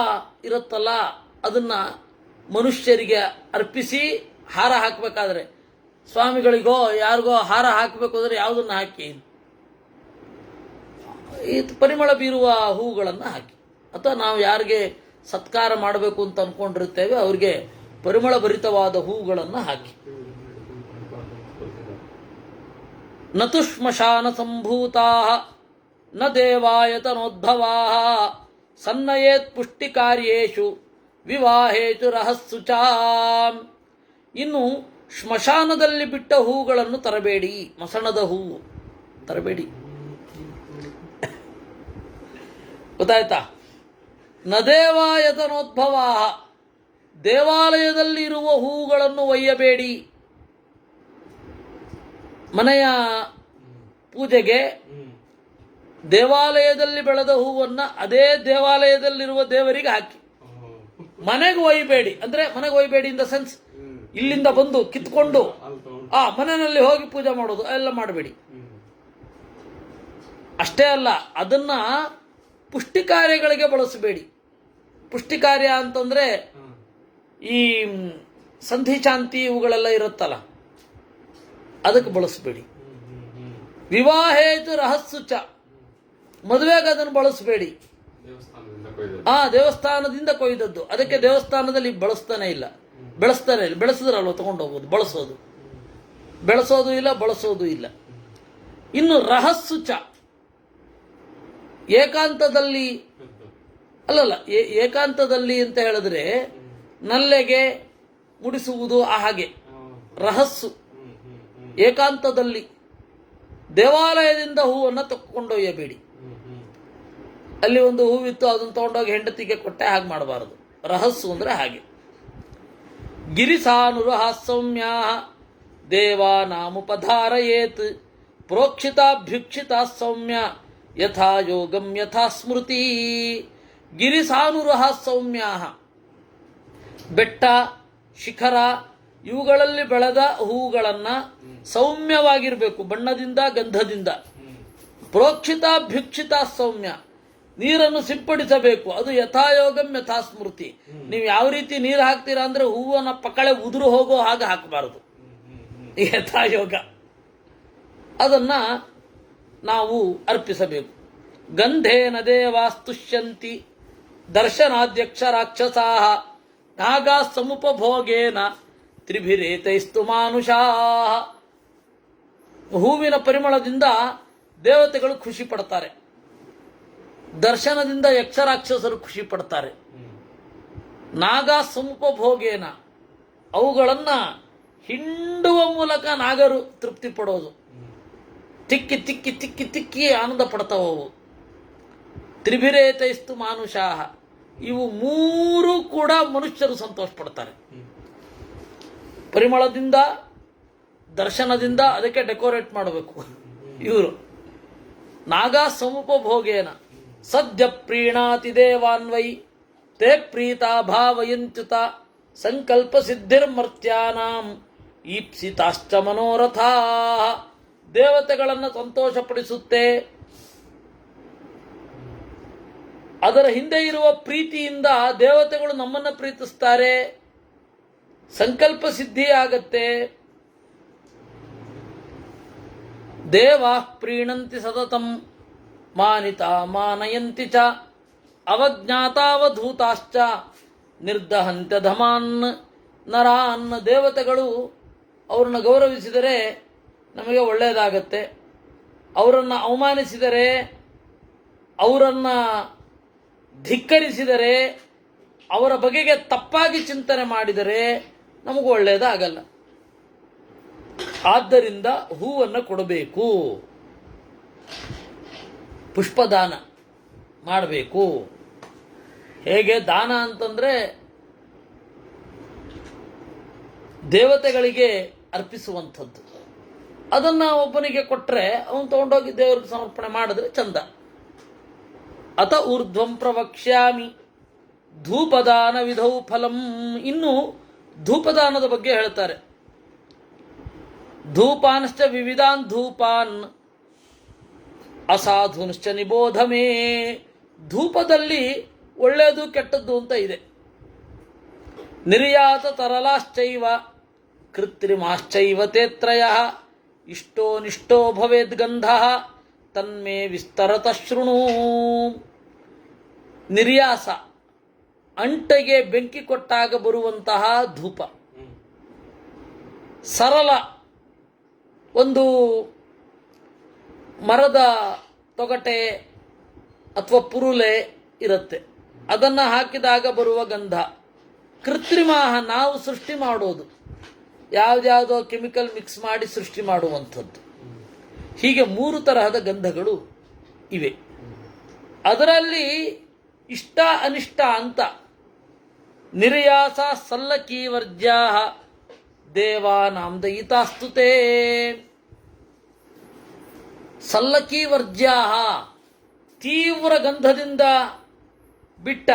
ಇರುತ್ತಲ್ಲ, ಅದನ್ನ ಮನುಷ್ಯರಿಗೆ ಅರ್ಪಿಸಿ. ಹಾರ ಹಾಕಬೇಕಾದ್ರೆ ಸ್ವಾಮಿಗಳಿಗೋ ಯಾರಿಗೋ ಹಾರ ಹಾಕಬೇಕು ಅಂದರೆ ಯಾವುದನ್ನು ಹಾಕಿ? ಈ ಪರಿಮಳ ಬೀರುವ ಹೂಗಳನ್ನು ಹಾಕಿ. ಅಥವಾ ನಾವು ಯಾರಿಗೆ ಸತ್ಕಾರ ಮಾಡಬೇಕು ಅಂತ ಅಂದ್ಕೊಂಡಿರ್ತೇವೆ ಅವ್ರಿಗೆ ಪರಿಮಳ ಭರಿತವಾದ ಹೂಗಳನ್ನು ಹಾಕಿ. ನತು ಶ್ಮಶಾನ ಸಂಭೂತಾ ನ ದೇವಾಯತನೋದ್ಭವಾ ಸನ್ನಯೇತ್ ಪುಷ್ಟಿ ಕಾರ್ಯೇಷು ವಿವಾಹೇತು ರಹಸ್ಸುಚಾ. ಇನ್ನು ಶ್ಮಶಾನದಲ್ಲಿ ಬಿಟ್ಟ ಹೂಗಳನ್ನು ತರಬೇಡಿ, ಮಸಣದ ಹೂವು ತರಬೇಡಿ. ಗೊತ್ತಾಯ್ತಾ? ನದೇವಾಯತನೋದ್ಭವ, ದೇವಾಲಯದಲ್ಲಿ ಇರುವ ಹೂಗಳನ್ನು ಒಯ್ಯಬೇಡಿ. ಮನೆಯ ಪೂಜೆಗೆ ದೇವಾಲಯದಲ್ಲಿ ಬೆಳೆದ ಹೂವನ್ನು ಅದೇ ದೇವಾಲಯದಲ್ಲಿರುವ ದೇವರಿಗೆ ಹಾಕಿ. ಮನೆಗೆ ಒಯ್ಯಬೇಡಿ. ಅಂದ್ರೆ ಮನೆಗೆ ಒಯ್ಯಬೇಡಿ ಇನ್ ದ ಸೆನ್ಸ್, ಇಲ್ಲಿಂದ ಬಂದು ಕಿತ್ಕೊಂಡು ಮನೆಯಲ್ಲಿ ಹೋಗಿ ಪೂಜೆ ಮಾಡೋದು ಎಲ್ಲ ಮಾಡಬೇಡಿ. ಅಷ್ಟೇ ಅಲ್ಲ, ಅದನ್ನ ಪುಷ್ಟಿ ಕಾರ್ಯಗಳಿಗೆ ಬಳಸಬೇಡಿ. ಪುಷ್ಟಿ ಕಾರ್ಯ ಅಂತಂದ್ರೆ ಈ ಸಂಧಿ ಶಾಂತಿ ಇವುಗಳೆಲ್ಲ ಇರುತ್ತಲ್ಲ, ಅದಕ್ಕೆ ಬಳಸಬೇಡಿ. ವಿವಾಹೇತು ರಹಸ್ಸು ಚ, ಮದುವೆಗೆ ಅದನ್ನು ಬಳಸಬೇಡಿ. ದೇವಸ್ಥಾನದಿಂದ ಕೊಯ್ದದ್ದು, ಅದಕ್ಕೆ ದೇವಸ್ಥಾನದಲ್ಲಿ ಬೆಳೆಸ್ತಾನೆ ಇಲ್ಲ. ಬೆಳೆಸಿದ್ರಲ್ವ ತಗೊಂಡು ಹೋಗೋದು, ಬೆಳೆಸೋದು ಇಲ್ಲ, ಬಳಸೋದು ಇಲ್ಲ. ಇನ್ನು ರಹಸ್ಸು ಚ, ಏಕಾಂತದಲ್ಲಿ ಅಲ್ಲಲ್ಲ, ಏಕಾಂತದಲ್ಲಿ ಅಂತ ಹೇಳಿದ್ರೆ ನಲ್ಲೆಗೆ ಮುಡಿಸುವುದು ಆ ಹಾಗೆ ರಹಸ್ಸು. ಏಕಾಂತದಲ್ಲಿ ದೇವಾಲಯದಿಂದ ಹೂವನ್ನು ತಕ್ಕೊಂಡೊಯ್ಯಬೇಡಿ. ಅಲ್ಲಿ ಒಂದು ಹೂವಿತ್ತು, ಅದನ್ನು ತಗೊಂಡೋಗಿ ಹೆಂಡತಿಗೆ ಕೊಟ್ಟೆ, ಹಾಗೆ ಮಾಡಬಾರದು. ರಹಸ್ಸು ಅಂದ್ರೆ ಹಾಗೆ. ಗಿರಿಸಾನುರಹ ಸೌಮ್ಯ ದೇವಾನಾಮುಪಧಾರಯೇತ್ ಪ್ರೋಕ್ಷಿತಾಭ್ಯುಕ್ಷಿತ ಸೌಮ್ಯ ಯಥಾ ಯೋಗಂ ಯಥಾ ಸ್ಮೃತಿ. ಗಿರಿಸಾನುರಹ ಸೌಮ್ಯ, ಬೆಟ್ಟ ಶಿಖರ ಇವುಗಳಲ್ಲಿ ಬೆಳೆದ ಹೂಗಳನ್ನು ಸೌಮ್ಯವಾಗಿರಬೇಕು, ಬಣ್ಣದಿಂದ ಗಂಧದಿಂದ. ಪ್ರೋಕ್ಷಿತಾಭ್ಯುಕ್ಷಿತ ಸೌಮ್ಯ, ನೀರನ್ನು ಸಿಂಪಡಿಸಬೇಕು, ಅದು ಯಥಾಯೋಗಂ ಯಥಾ ಸ್ಮೃತಿ. ನೀವು ಯಾವ ರೀತಿ ನೀರು ಹಾಕ್ತೀರಾ ಅಂದ್ರೆ ಹೂವನ್ನ ಪಕಳೆ ಉದುರು ಹೋಗೋ ಹಾಗೆ ಹಾಕಬಾರದು. ಯಥಾಯೋಗ ಅದನ್ನ ನಾವು ಅರ್ಪಿಸಬೇಕು. ಗಂಧೇನ ದೇವಾಸ್ತುಷ್ಯಂತಿ ದರ್ಶನಾಧ್ಯಕ್ಷ ರಾಕ್ಷಸಾ ನಾಗಾ ಸಮುಪಭೋಗೇನ ತ್ರಿಭಿರೇತೈಸ್ತು ಮಾನುಷಾ. ಹೂವಿನ ಪರಿಮಳದಿಂದ ದೇವತೆಗಳು ಖುಷಿ ಪಡ್ತಾರೆ, ದರ್ಶನದಿಂದ ಯಕ್ಷರಾಕ್ಷಸರು ಖುಷಿ ಪಡ್ತಾರೆ. ನಾಗ ಸಮುಪಭೋಗೇನ, ಅವುಗಳನ್ನ ಹಿಂಡುವ ಮೂಲಕ ನಾಗರು ತೃಪ್ತಿ ಪಡೋದು. ತಿಕ್ಕಿ ತಿಕ್ಕಿ ತಿಕ್ಕಿ ತಿಕ್ಕಿ ಆನಂದ ಪಡ್ತಾವವು. ತ್ರಿಭಿರೇತೈಸ್ತು ಮಾನುಷಾಹ, ಇವು ಮೂರು ಕೂಡ ಮನುಷ್ಯರು ಸಂತೋಷ ಪಡ್ತಾರೆ. ಪರಿಮಳದಿಂದ, ದರ್ಶನದಿಂದ, ಅದಕ್ಕೆ ಡೆಕೋರೇಟ್ ಮಾಡಬೇಕು ಇವರು. ನಾಗ ಸಮುಪಭೋಗೇನ ಸದ್ಯ ಪ್ರೀಣಾತಿ ದೇವಾನ್ವೈ ತೇ ಪ್ರೀತಾ ಭಾವಯಂತ್ಯುತ ಸಂಕಲ್ಪ ಸಿದ್ಧಿರ್ಮರ್ತ್ಯಾನಾಂ ಈಪ್ಸಿತಾಶ್ಚ ಮನೋರಥಾ. ದೇವತೆಗಳನ್ನು ಸಂತೋಷಪಡಿಸುತ್ತೆ. ಅದರ ಹಿಂದೆ ಇರುವ ಪ್ರೀತಿಯಿಂದ ದೇವತೆಗಳು ನಮ್ಮನ್ನು ಪ್ರೀತಿಸ್ತಾರೆ, ಸಂಕಲ್ಪ ಸಿದ್ಧಿ ಆಗತ್ತೆ. ದೇವಾ ಪ್ರೀಣಂತಿ ಸತತಂ ಮಾನಿತಾ ಮಾನಯಂತಿ ಚ ಅವಜ್ಞಾತಾವಧೂತಾಶ್ಚ ನಿರ್ದಹಂತ್ಯ ಧಮಾನ್ ನರಾನ್. ದೇವತೆಗಳು ಅವರನ್ನು ಗೌರವಿಸಿದರೆ ನಮಗೆ ಒಳ್ಳೆಯದಾಗತ್ತೆ, ಅವರನ್ನು ಅವಮಾನಿಸಿದರೆ, ಅವರನ್ನು ಧಿಕ್ಕರಿಸಿದರೆ, ಅವರ ಬಗೆಗೆ ತಪ್ಪಾಗಿ ಚಿಂತನೆ ಮಾಡಿದರೆ ನಮಗೂ ಒಳ್ಳೆಯದಾಗಲ್ಲ. ಆದ್ದರಿಂದ ಹೂವನ್ನು ಕೊಡಬೇಕು, ಪುಷ್ಪದಾನ ಮಾಡಬೇಕು. ಹೇಗೆ ದಾನ ಅಂತಂದ್ರೆ ದೇವತೆಗಳಿಗೆ ಅರ್ಪಿಸುವಂಥದ್ದು. ಅದನ್ನ ಒಬ್ಬನಿಗೆ ಕೊಟ್ಟರೆ ಅವನು ತಗೊಂಡೋಗಿ ದೇವರಿಗೆ ಸಮರ್ಪಣೆ ಮಾಡಿದ್ರೆ ಚಂದ. ಅತ ಊರ್ಧ್ವಂ ಪ್ರವಕ್ಷ್ಯಾಮಿ ಧೂಪದಾನ ವಿಧೌ ಫಲಂ. ಇನ್ನು ಧೂಪದಾನದ ಬಗ್ಗೆ ಹೇಳ್ತಾರೆ. ಧೂಪಾನ್ಶ್ಚ ವಿವಿಧಾನ್ ಧೂಪಾನ್ ಅಸಾಧುನ್ಶ್ಚ ನಿಬೋಧಮೇ. ಧೂಪದಲ್ಲಿ ಒಳ್ಳೆಯದು ಕೆಟ್ಟದ್ದು ಅಂತ ಇದೆ. ನಿರ್ಯಾತ ತರಲಾಶ್ಚೈವ ಕೃತ್ರಿಮಾಶ್ಚೈವ ತೇತ್ರಯ ಇಷ್ಟೋ ನಿಷ್ಟೋ ಭವೇದ್ ಗಂಧಃ ತನ್ಮೇ ವಿಸ್ತರತ ಶೃಣು. ನಿರ್ಯಾಸ, ಅಂಟೆಗೆ ಬೆಂಕಿ ಕೊಟ್ಟಾಗ ಬರುವಂತಹ ಧೂಪ. ಸರಳ, ಒಂದು ಮರದ ತೊಗಟೆ ಅಥವಾ ಪುರುಲೆ ಇರುತ್ತೆ, ಅದನ್ನು ಹಾಕಿದಾಗ ಬರುವ ಗಂಧ. ಕೃತ್ರಿಮ, ನಾವು ಸೃಷ್ಟಿ ಮಾಡೋದು, ಯಾವುದ್ಯಾವುದೋ ಕೆಮಿಕಲ್ ಮಿಕ್ಸ್ ಮಾಡಿ ಸೃಷ್ಟಿ ಮಾಡುವಂಥದ್ದು. ಹೀಗೆ 3 ತರಹದ ಗಂಧಗಳು ಇವೆ. ಅದರಲ್ಲಿ ಇಷ್ಟ ಅನಿಷ್ಟ ಅಂತ. ನಿರ್ಯಾಸ ಸಲ್ಲಕೀವರ್ಜ್ಯಾ ದೇವಾನಾಂ ದಯಿತಾಸ್ತುತೆ. ಸಲ್ಲಕೀವರ್ಜ್ಯಾ, ತೀವ್ರ ಗಂಧದಿಂದ ಬಿಟ್ಟ,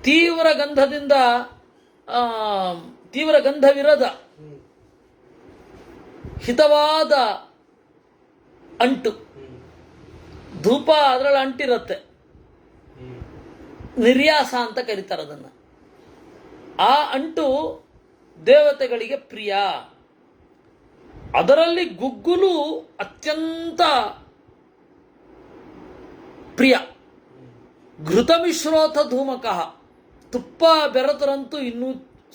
ತೀವ್ರ ಗಂಧದಿಂದ ತೀವ್ರ ಗಂಧವಿರದ ಹಿತವಾದ ಅಂಟು. ಧೂಪ ಅದರಲ್ಲಿ ಅಂಟಿರುತ್ತೆ, ನಿರ್ಯಾಸ ಅಂತ ಕರೀತಾರೆ ಅದನ್ನು. ಆ ಅಂಟು ದೇವತೆಗಳಿಗೆ ಪ್ರಿಯ. ಅದರಲ್ಲಿ ಗುಗ್ಗುಲು ಅತ್ಯಂತ ಪ್ರಿಯ. ಘೃತಮಿಶ್ರೋಥ ಧೂಮಕಃ, ತುಪ್ಪ ಬೆರೆತರಂತೂ ಇನ್ನೂ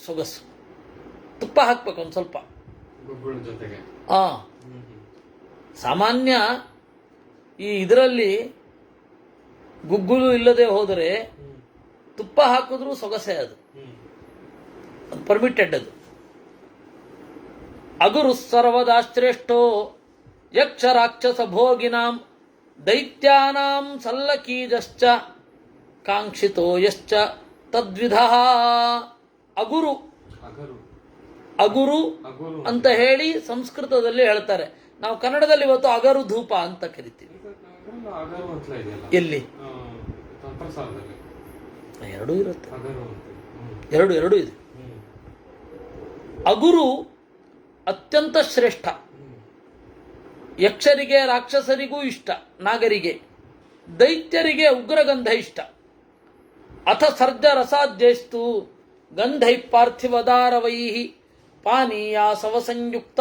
ಸೊಗಸು. ತುಪ್ಪ ಹಾಕ್ಬೇಕು ಒಂದು ಸ್ವಲ್ಪ. ಗುಗ್ಗುಳ ಜೊತೆಗೆ ಸಾಮಾನ್ಯ ಈ ಇದರಲ್ಲಿ ಗುಗ್ಗುಲು ಇಲ್ಲದೆ ಹೋದರೆ ತುಪ್ಪ ಹಾಕಿದ್ರೂ ಸೊಗಸೆ, ಅದು ಪರ್ಮಿಟೆಡ್. ಅದು ಅಗುರು ಸರ್ವದಾಶ್ರೇಷ್ಠೋ ಯಕ್ಷ ರಾಕ್ಷಸ ಭೋಗಿನಾಂ ದೈತ್ಯಾನಾಂ ಸಲ್ಲಕೀಜಶ್ಚ ಕಾಂಕ್ಷಿತೋ ಯಶ್ಚ ತದ್ವಿಧಃ. ಅಗುರು ಅಗುರು ಅಂತ ಹೇಳಿ ಸಂಸ್ಕೃತದಲ್ಲಿ ಹೇಳ್ತಾರೆ. ನಾವು ಕನ್ನಡದಲ್ಲಿ ಇವತ್ತು ಅಗರು ಧೂಪ ಅಂತ ಕರಿತೀವಿ. ಎಲ್ಲಿ ಎರಡೂ ಇರುತ್ತೆ, ಎರಡು ಇದೆ. ಅಗುರು ಅತ್ಯಂತ ಶ್ರೇಷ್ಠ. ಯಕ್ಷರಿಗೆ ರಾಕ್ಷಸರಿಗೂ ಇಷ್ಟ, ನಾಗರಿಗೆ, ದೈತ್ಯರಿಗೆ ಉಗ್ರಗಂಧ ಇಷ್ಟ. ಅಥ ಸರ್ಜ ರಸಾದ್ಯಸ್ತು ಗಂಧೈ ಪಾರ್ಥಿವದಾರವೈ ಪಾನೀಯ ಸವಸಂಯುಕ್ತ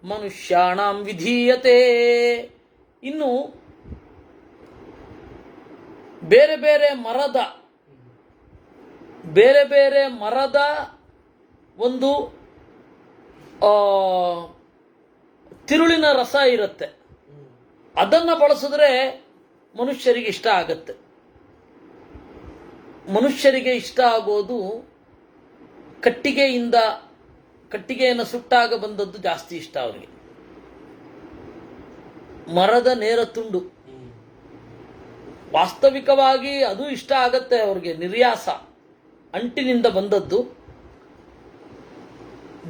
ಮನುಷ್ಯಾಣಾಂ ವಿಧೀಯತೆ. ಇನ್ನು ಬೇರೆ ಬೇರೆ ಮರದ ಒಂದು ತಿರುಳಿನ ರಸ ಇರುತ್ತೆ, ಅದನ್ನು ಬಳಸಿದ್ರೆ ಮನುಷ್ಯರಿಗೆ ಇಷ್ಟ ಆಗತ್ತೆ. ಮನುಷ್ಯರಿಗೆ ಇಷ್ಟ ಆಗೋದು ಕಟ್ಟಿಗೆಯನ್ನು ಸುಟ್ಟಾಗ ಬಂದದ್ದು ಜಾಸ್ತಿ ಇಷ್ಟ ಅವರಿಗೆ. ಮರದ ನೇರ ತುಂಡು ವಾಸ್ತವಿಕವಾಗಿ ಅದು ಇಷ್ಟ ಆಗತ್ತೆ ಅವ್ರಿಗೆ. ನಿರ್ಯಾಸ ಅಂಟಿನಿಂದ ಬಂದದ್ದು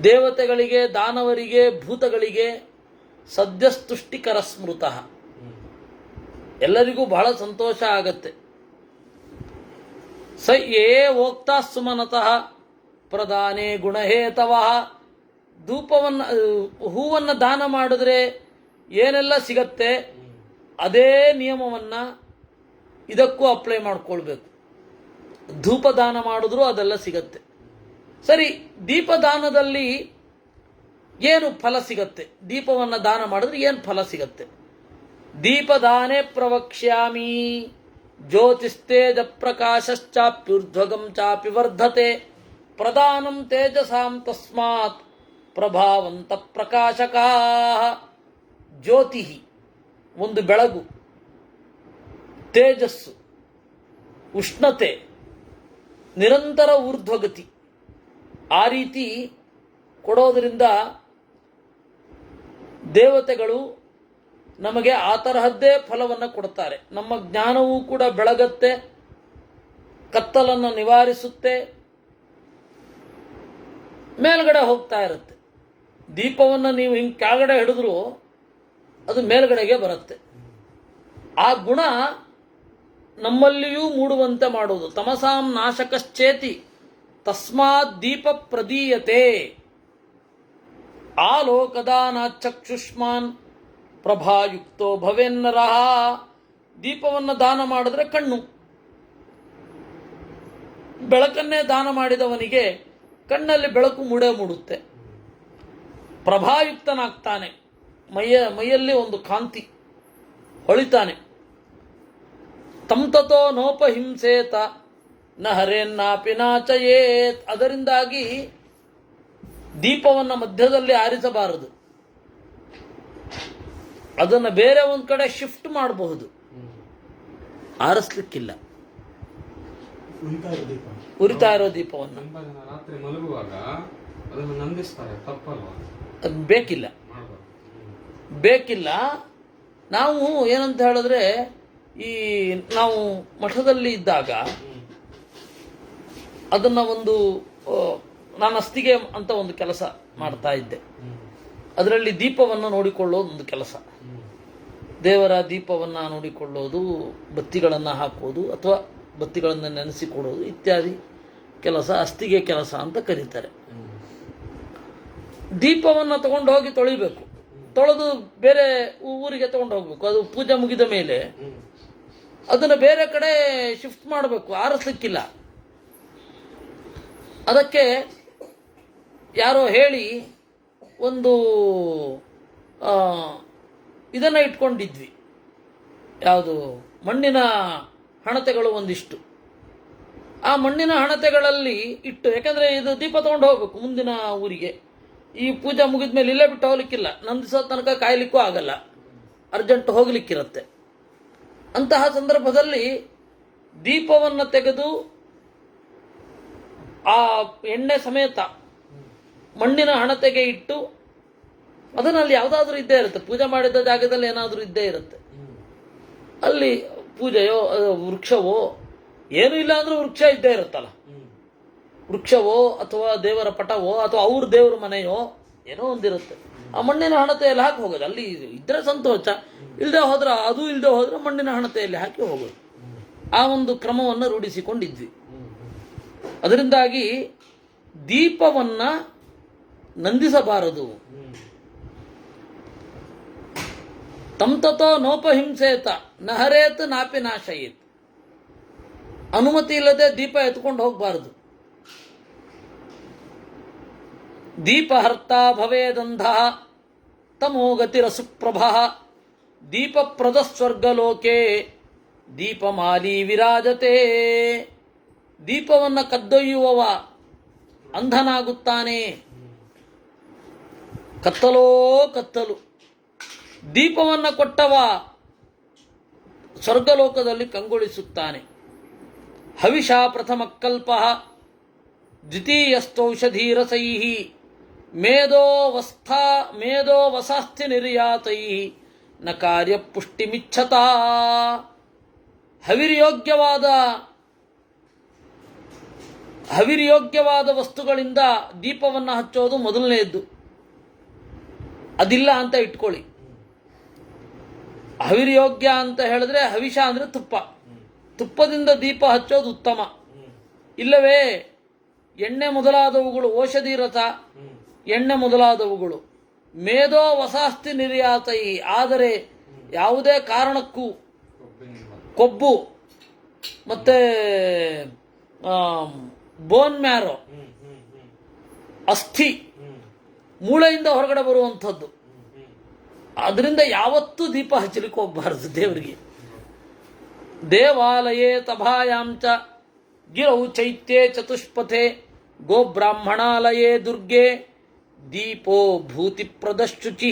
ದೇವತೆಗಳಿಗೆ, ದಾನವರಿಗೆ, ಭೂತಗಳಿಗೆ ಸದ್ಯಸ್ತುಷ್ಟಿಕರ ಸ್ಮೃತಃ, ಎಲ್ಲರಿಗೂ ಬಹಳ ಸಂತೋಷ ಆಗತ್ತೆ. ಸ ಯೇ ವೋಕ್ತಾ ಸುಮನತಃ ಪ್ರದಾನೇ ಗುಣಹೇತವಃ. ಹೂವನ್ನು ದಾನ ಮಾಡಿದ್ರೆ ಏನೆಲ್ಲ ಸಿಗತ್ತೆ ಅದೇ ನಿಯಮವನ್ನು ಇದಕ್ಕೂ ಅಪ್ಲೈ ಮಾಡ್ಕೊಳ್ಬೇಕು. ಧೂಪ ದಾನ ಮಾಡಿದ್ರೂ ಅದೆಲ್ಲ ಸಿಗತ್ತೆ. ಸರಿ, ದೀಪದಾನದಲ್ಲಿ ಏನು ಫಲ ಸಿಗತ್ತೆ? ದೀಪವನ್ನು ದಾನ ಮಾಡಿದ್ರೆ ಏನು ಫಲ ಸಿಗತ್ತೆ? ದೀಪದಾನೇ ಪ್ರವಕ್ಷ್ಯಾಮಿ ಜ್ಯೋತಿಸ್ತೇಜ ಪ್ರಕಾಶ್ಚಾಪ್ಯುರ್ಧ್ವಗಂ ಚಾಪಿ ವರ್ಧತೆ ಪ್ರದಾನಂ ತೇಜಸಾಂ ತಸ್ಮಾತ್ ಪ್ರಭಾವಂತ ಪ್ರಕಾಶಕಾ. ಜ್ಯೋತಿ ಒಂದು ಬೆಳಗು, ತೇಜಸ್ಸು, ಉಷ್ಣತೆ, ನಿರಂತರ ಊರ್ಧ್ವಗತಿ. ಆ ರೀತಿ ಕೊಡೋದ್ರಿಂದ ದೇವತೆಗಳು ನಮಗೆ ಆ ತರಹದ್ದೇ ಫಲವನ್ನು ಕೊಡ್ತಾರೆ. ನಮ್ಮ ಜ್ಞಾನವೂ ಕೂಡ ಬೆಳಗತ್ತೆ, ಕತ್ತಲನ್ನು ನಿವಾರಿಸುತ್ತೆ, ಮೇಲ್ಗಡೆ ಹೋಗ್ತಾ ಇರುತ್ತೆ. ದೀಪವನ್ನು ನೀವು ಹಿಂಗೆ ಕೆಳಗಡೆ ಹಿಡಿದ್ರೂ ಅದು ಮೇಲ್ಗಡೆಗೆ ಬರುತ್ತೆ. ಆ ಗುಣ ನಮ್ಮಲ್ಲಿಯೂ ಮೂಡುವಂತೆ ಮಾಡುವುದು. ತಮಸಾಂ ನಾಶಕಶ್ಚೇತಿ ತಸ್ಮಾತ್ ದೀಪ ಪ್ರದೀಯತೆ. ಆಲೋಕದಾನಾಚಕ್ಷುಷ್ಮಾನ್ ಪ್ರಭಾಯುಕ್ತೋ ಭವೇನ್ನರಃ. ದೀಪವನ್ನು ದಾನ ಮಾಡಿದ್ರೆ ಕಣ್ಣು, ಬೆಳಕನ್ನೇ ದಾನ ಮಾಡಿದವನಿಗೆ ಕಣ್ಣಲ್ಲಿ ಬೆಳಕು ಮೂಡುತ್ತೆ, ಪ್ರಭಾಯುಕ್ತನಾಗ್ತಾನೆ, ಮೈಯಲ್ಲಿ ಒಂದು ಕಾಂತಿ ಹೊಳಿತಾನೆ. ತಂತತೋ ನೋಪಹಿಂಸೇತ ನ ಹರೇನ್ನಾಪಿ ನಾಚಯೇತ್. ಅದರಿಂದಾಗಿ ದೀಪವನ್ನು ಮಧ್ಯದಲ್ಲಿ ಆರಿಸಬಾರದು, ಅದನ್ನು ಬೇರೆ ಒಂದು ಕಡೆ ಶಿಫ್ಟ್ ಮಾಡಬಹುದು, ಆರಿಸ್ಲಿಕ್ಕಿಲ್ಲ. ಉರಿತಾ ಇರೋ ದೀಪವನ್ನು ರಾತ್ರಿ ಮಲಗುವಾಗ ಅದನ್ನು ನಂದಿಸ್ತಾರೆ, ತಪ್ಪಲ್ವಾ? ಅದು ಬೇಕಿಲ್ಲ. ನಾವು ಏನಂತ ಹೇಳಿದ್ರೆ, ನಾವು ಮಠದಲ್ಲಿ ಇದ್ದಾಗ ಅದನ್ನ ನಾನು ಅಸ್ತಿಗೆ ಅಂತ ಒಂದು ಕೆಲಸ ಮಾಡ್ತಾ ಇದ್ದೆ. ಅದರಲ್ಲಿ ದೀಪವನ್ನು ನೋಡಿಕೊಳ್ಳೋದು ಒಂದು ಕೆಲಸ. ದೇವರ ದೀಪವನ್ನು ನೋಡಿಕೊಳ್ಳೋದು, ಬತ್ತಿಗಳನ್ನು ಹಾಕೋದು ಅಥವಾ ಬತ್ತಿಗಳನ್ನು ನೆನೆಸಿಕೊಡೋದು ಇತ್ಯಾದಿ ಕೆಲಸ ಅಸ್ತಿಗೆ ಕೆಲಸ ಅಂತ ಕರೀತಾರೆ. ದೀಪವನ್ನು ತಗೊಂಡು ಹೋಗಿ ತೊಳಿಬೇಕು, ತೊಳೆದು ಬೇರೆ ಊರಿಗೆ ತಗೊಂಡು ಹೋಗ್ಬೇಕು. ಅದು ಪೂಜೆ ಮುಗಿದ ಮೇಲೆ ಅದನ್ನು ಬೇರೆ ಕಡೆ ಶಿಫ್ಟ್ ಮಾಡಬೇಕು, ಆರಿಸ್ಲಿಕ್ಕಿಲ್ಲ. ಅದಕ್ಕೆ ಯಾರೋ ಹೇಳಿ ಒಂದು ಇದನ್ನು ಇಟ್ಕೊಂಡಿದ್ವಿ, ಯಾವುದು ಮಣ್ಣಿನ ಹಣತೆಗಳು ಒಂದಿಷ್ಟು. ಆ ಮಣ್ಣಿನ ಹಣತೆಗಳಲ್ಲಿ ಇಟ್ಟು, ಯಾಕಂದರೆ ಇದು ದೀಪ ತೊಗೊಂಡು ಹೋಗ್ಬೇಕು ಮುಂದಿನ ಊರಿಗೆ. ಈ ಪೂಜೆ ಮುಗಿದ ಮೇಲೆ ಇಲ್ಲೇ ಬಿಟ್ಟು ಹೋಗ್ಲಿಕ್ಕಿಲ್ಲ, ನಂದಿಸೋ ತನಕ ಕಾಯಲಿಕ್ಕೂ ಆಗಲ್ಲ, ಅರ್ಜೆಂಟ್ ಹೋಗ್ಲಿಕ್ಕಿರತ್ತೆ. ಅಂತಹ ಸಂದರ್ಭದಲ್ಲಿ ದೀಪವನ್ನು ತೆಗೆದು ಆ ಎಣ್ಣೆ ಸಮೇತ ಮಣ್ಣಿನ ಹಣತೆಗೆ ಇಟ್ಟು, ಅದರಲ್ಲಿ ಯಾವುದಾದ್ರೂ ಇದ್ದೇ ಇರುತ್ತೆ, ಪೂಜೆ ಮಾಡಿದ ಜಾಗದಲ್ಲಿ ಏನಾದರೂ ಇದ್ದೇ ಇರುತ್ತೆ. ಅಲ್ಲಿ ಪೂಜೆಯೋ ವೃಕ್ಷವೋ, ಏನೂ ಇಲ್ಲ ಅಂದ್ರೂ ವೃಕ್ಷ ಇದ್ದೇ ಇರುತ್ತಲ್ಲ, ವೃಕ್ಷವೋ ಅಥವಾ ದೇವರ ಪಟವೋ ಅಥವಾ ಅವ್ರ ದೇವರ ಮನೆಯೋ ಏನೋ ಒಂದಿರುತ್ತೆ. ಆ ಮಣ್ಣಿನ ಹಣತೆಯಲ್ಲಿ ಹಾಕಿ ಹೋಗೋದು. ಅಲ್ಲಿ ಇದ್ರೆ ಸಂತೋಷ, ಇಲ್ಲದೆ ಹೋದ್ರೆ ಅದು, ಇಲ್ಲದೆ ಹೋದ್ರೆ ಮಣ್ಣಿನ ಹಣತೆಯಲ್ಲಿ ಹಾಕಿ ಹೋಗೋದು. ಆ ಒಂದು ಕ್ರಮವನ್ನು ರೂಢಿಸಿಕೊಂಡಿದ್ವಿ. ಅದರಿಂದಾಗಿ ದೀಪವನ್ನ ನಂದಿಸಬಾರದು. ತಂತತೋ ನೋಪಹಿಂಸೇತ ನಹರೇತ್ ನಾಪಿ ನಾಶಯೇತ್. ಅನುಮತಿ ಇಲ್ಲದೆ ದೀಪ ಎತ್ಕೊಂಡು ಹೋಗಬಾರದು. ದೀಪಹರ್ತ ಭವೇದಂಧ ತಮೋಗತಿರಸುಪ್ರಭ ದೀಪಪ್ರದ ಸ್ವರ್ಗಲೋಕೆ ದೀಪಮಾಲಿ ವಿರಾಜತೆ. ದೀಪವನ್ನು ಕದ್ದೊಯ್ಯುವವ ಅಂಧನಾಗುತ್ತಾನೆ, ಕತ್ತಲೋ ಕತ್ತಲು. ದೀಪವನ್ನು ಕೊಟ್ಟವ ಸ್ವರ್ಗಲೋಕದಲ್ಲಿ ಕಂಗೊಳಿಸುತ್ತಾನೆ. ಹವಿಷ ಪ್ರಥಮ ಕಲ್ಪ ದ್ವಿತೀಯಸ್ಥೌಷಧೀರಸೈ ಮೇಧೋ ವಸಾಸ್ಥ್ಯ ನಿರ್ಯಾತೈ ನ ಕಾರ್ಯ ಪುಷ್ಟಿಮಿಚ್ಛತಾ. ಹವಿರ್ಯೋಗ್ಯವಾದ ವಸ್ತುಗಳಿಂದ ದೀಪವನ್ನು ಹಚ್ಚೋದು ಮೊದಲನೆಯದ್ದು. ಅದಿಲ್ಲ ಅಂತ ಇಟ್ಕೊಳ್ಳಿ. ಹವಿರ್ಯೋಗ್ಯ ಅಂತ ಹೇಳಿದ್ರೆ ಹವಿಷ ಅಂದ್ರೆ ತುಪ್ಪ, ತುಪ್ಪದಿಂದ ದೀಪ ಹಚ್ಚೋದು ಉತ್ತಮ. ಇಲ್ಲವೇ ಎಣ್ಣೆ ಮೊದಲಾದವುಗಳು, ಔಷಧಿ ರಸ, ಎಣ್ಣೆ ಮೊದಲಾದವುಗಳು. ಮೇಧೋ ವಸಾಸ್ತಿ ನಿರ್ಯಾತೈ, ಆದರೆ ಯಾವುದೇ ಕಾರಣಕ್ಕೂ ಕೊಬ್ಬು ಮತ್ತೆ ಬೋನ್ ಮ್ಯಾರೋ, ಅಸ್ಥಿ, ಮೂಳೆಯಿಂದ ಹೊರಗಡೆ ಬರುವಂಥದ್ದು, ಅದರಿಂದ ಯಾವತ್ತೂ ದೀಪ ಹಚ್ಚಲಿಕ್ಕೆ ಹೋಗಬಾರದು ದೇವರಿಗೆ. ದೇವಾಲಯೇ ತಭಾಯಾಂಚ ಗಿರೌ ಚೈತ್ಯೆ ಚತುಷ್ಪಥೆ ಗೋಬ್ರಾಹ್ಮಣಾಲಯೇ ದುರ್ಗೆ ದೀಪೋ ಭೂತಿ ಪ್ರದಶುಚಿ.